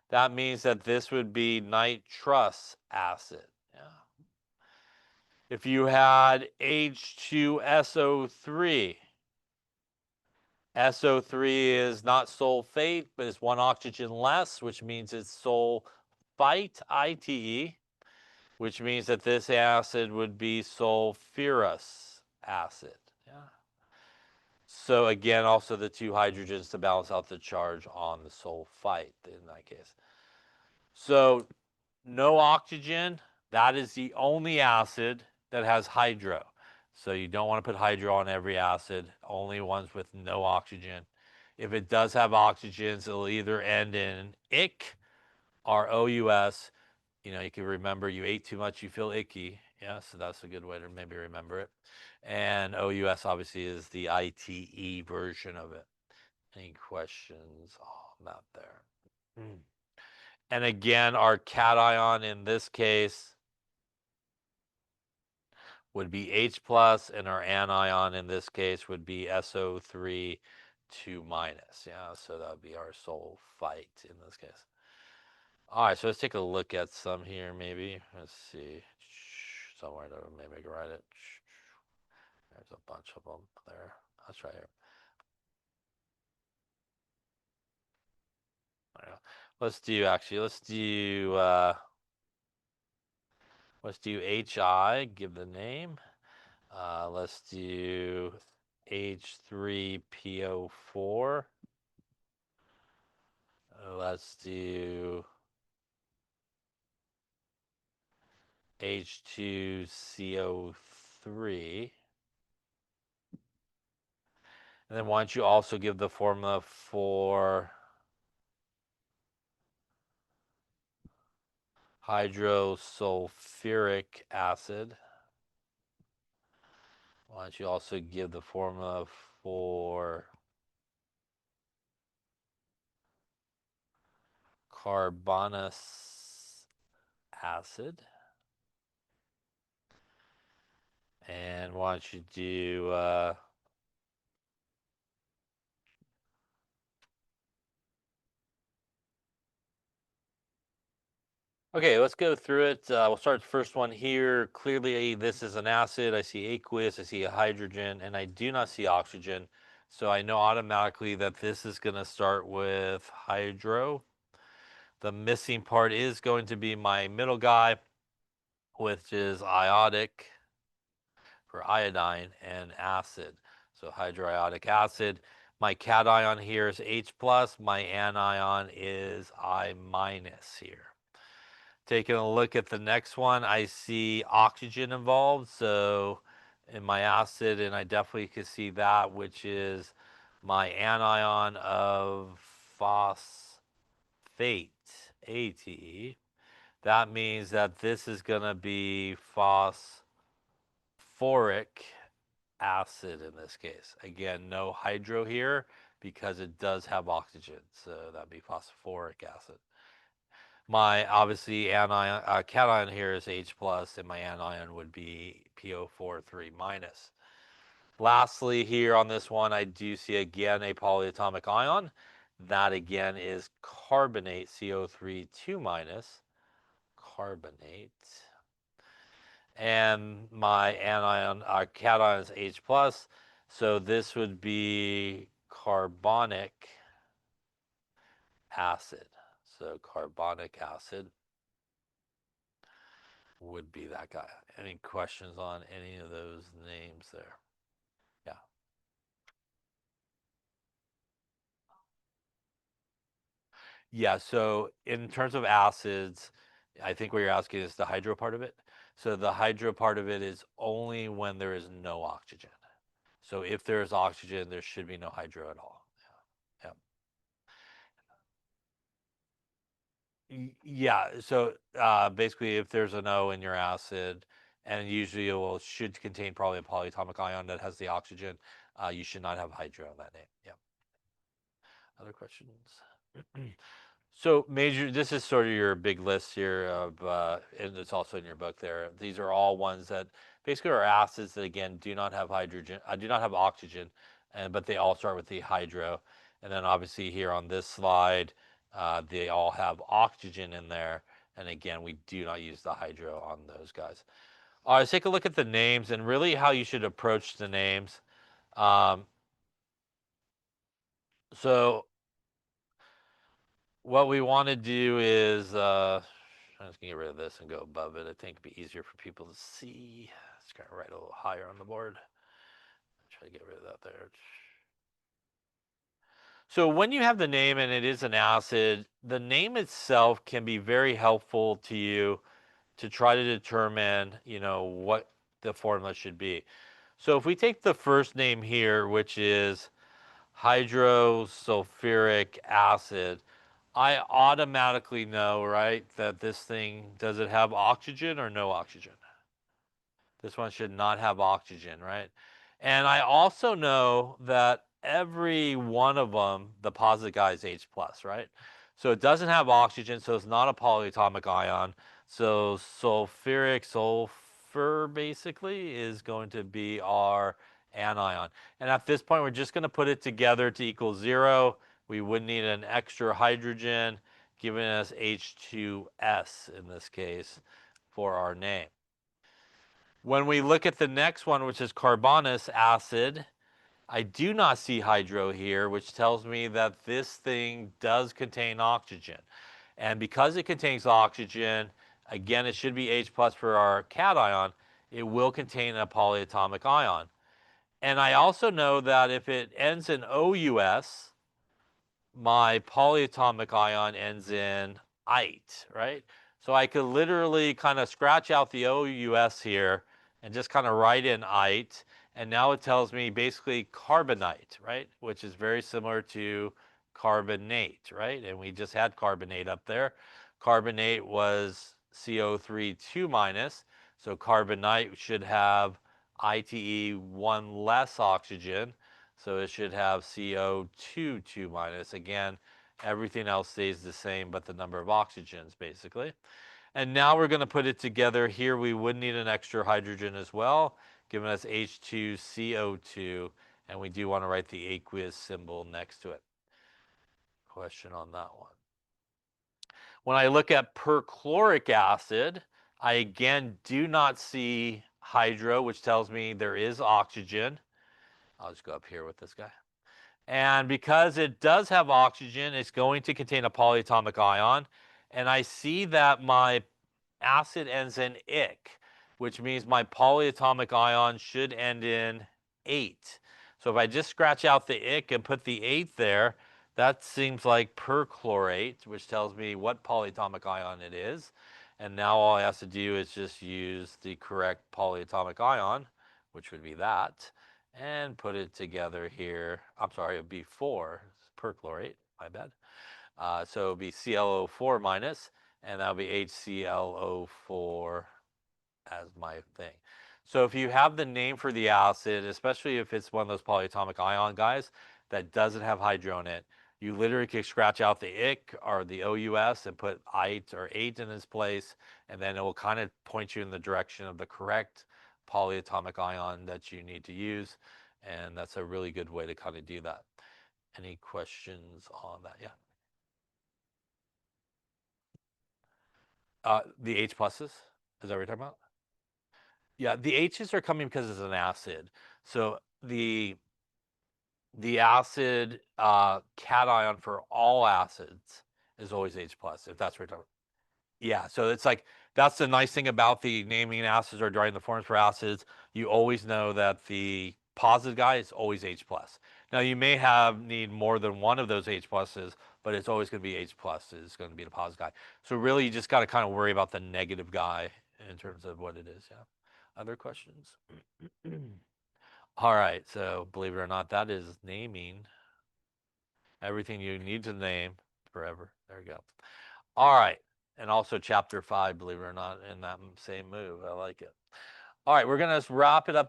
That means that this would be nitrous acid. Yeah. If you had H2SO3, SO3 is not sulfate, but it's one oxygen less, which means it's sulfite, ITE, which means that this acid would be sulfurous acid. Yeah. So again, also the two hydrogens to balance out the charge on the sulfite in that case. So no oxygen, that is the only acid that has hydro. So you don't want to put hydro on every acid, only ones with no oxygen. If it does have oxygens, it'll either end in ick or OUS. You know, you can remember you ate too much, you feel icky. Yeah, so that's a good way to maybe remember it. And OUS obviously is the ITE version of it. Any questions on that there? And again, our cation in this case would be H plus, and our anion in this case would be SO3 2 minus. Yeah, so that would be our sulfite in this case. All right, so let's take a look at some here maybe. Let's see. Somewhere to maybe write it. There's a bunch of them there. Let's try here. Let's do HI, give the name. Let's do H3PO4. Let's do H2CO3. And then why don't you also give the formula for hydrosulfuric acid? Why don't you also give the formula for carbonous acid? And why don't you do okay, let's go through it. We'll start the first one here. Clearly, this is an acid. I see aqueous, I see a hydrogen, and I do not see oxygen. So I know automatically that this is going to start with hydro. The missing part is going to be my middle guy, which is iodic for iodine and acid. So hydroiodic acid. My cation here is H plus. My anion is I minus here. Taking a look at the next one, I see oxygen involved. So in my acid, and I definitely could see that, which is my anion of phosphate, ATE. That means that this is going to be phosphoric acid in this case. Again, no hydro here because it does have oxygen. So that'd be phosphoric acid. My obviously anion cation here is H plus, and my anion would be PO4 3 minus. Lastly, here on this one, I do see again a polyatomic ion. That again is carbonate, CO3 2 minus, carbonate. And my anion cation is H plus, so this would be carbonic acid. So carbonic acid. would be that guy. Any questions on any of those names there? Yeah. Yeah, so in terms of acids, I think what you're asking is the hydro part of it. So the hydro part of it is only when there is no oxygen. So if there is oxygen, there should be no hydro at all. Yeah. Yeah. So basically, if there's an O in your acid, and usually should contain probably a polyatomic ion that has the oxygen, you should not have hydro in that name. Yeah. Other questions? So major, this is sort of your big list here of, and it's also in your book there. These are all ones that basically are acids that again do not have hydrogen, do not have oxygen, and but they all start with the hydro. And then obviously here on this slide, they all have oxygen in there. And again, we do not use the hydro on those guys. All right, let's take a look at the names and really how you should approach the names. Um, so what we want to do is I'm just gonna get rid of this and go above it. I think it'd be easier for people to see. It's gonna write a little higher on the board. Try to get rid of that there. So when you have the name and it is an acid, the name itself can be very helpful to you to try to determine, what the formula should be. So if we take the first name here, which is hydrosulfuric acid, I automatically know, right, that this thing, does it have oxygen or no oxygen? This one should not have oxygen, right? And I also know that every one of them, the positive guy is H plus, right? So it doesn't have oxygen, so it's not a polyatomic ion. So sulfur basically is going to be our anion. And at this point, we're just going to put it together to equal 0. We would need an extra hydrogen, giving us H2S in this case for our name. When we look at the next one, which is carbonous acid, I do not see hydro here, which tells me that this thing does contain oxygen. And because it contains oxygen, again, it should be H plus for our cation, it will contain a polyatomic ion. And I also know that if it ends in OUS, my polyatomic ion ends in ite, right? So I could literally kind of scratch out the OUS here and just kind of write in ite. And now it tells me basically carbonite, right? Which is very similar to carbonate, right? And we just had carbonate up there. Carbonate was CO3 2 minus. So carbonite should have ITE 1 less oxygen. So it should have CO2 2 minus. Again, everything else stays the same, but the number of oxygens, basically. And now we're going to put it together. Here we would need an extra hydrogen as well, giving us H2CO2. And we do want to write the aqueous symbol next to it. Question on that one. When I look at perchloric acid, I again do not see hydro, which tells me there is oxygen. I'll just go up here with this guy. And because it does have oxygen, it's going to contain a polyatomic ion. And I see that my acid ends in ic, which means my polyatomic ion should end in 8. So if I just scratch out the ic and put the 8 there, that seems like perchlorate, which tells me what polyatomic ion it is. And now all I have to do is just use the correct polyatomic ion, which would be that, and put it together here. I'm sorry, it would be 4 perchlorate, my bad. So it would be ClO4 minus, and that would be HClO4 as my thing. So if you have the name for the acid, especially if it's one of those polyatomic ion guys that doesn't have hydro in it, you literally can scratch out the ic or the OUS and put ite or 8 in its place, and then it will kind of point you in the direction of the correct polyatomic ion that you need to use. And that's a really good way to kind of do that. Any questions on that? Yeah. The H pluses? Is that what you're talking about? Yeah, the H's are coming because it's an acid. So the acid cation for all acids is always H plus, if that's what you're talking about. Yeah, so it's like that's the nice thing about the naming acids or writing the forms for acids. You always know that the positive guy is always H plus. Now you may need more than one of those H pluses, but it's always going to be H plus is going to be the positive guy. So really, you just got to kind of worry about the negative guy in terms of what it is. Yeah. Other questions? All right. So believe it or not, that is naming everything you need to name forever. There you go. All right. And also chapter 5, believe it or not, in that same move. I like it. All right, we're going to wrap it up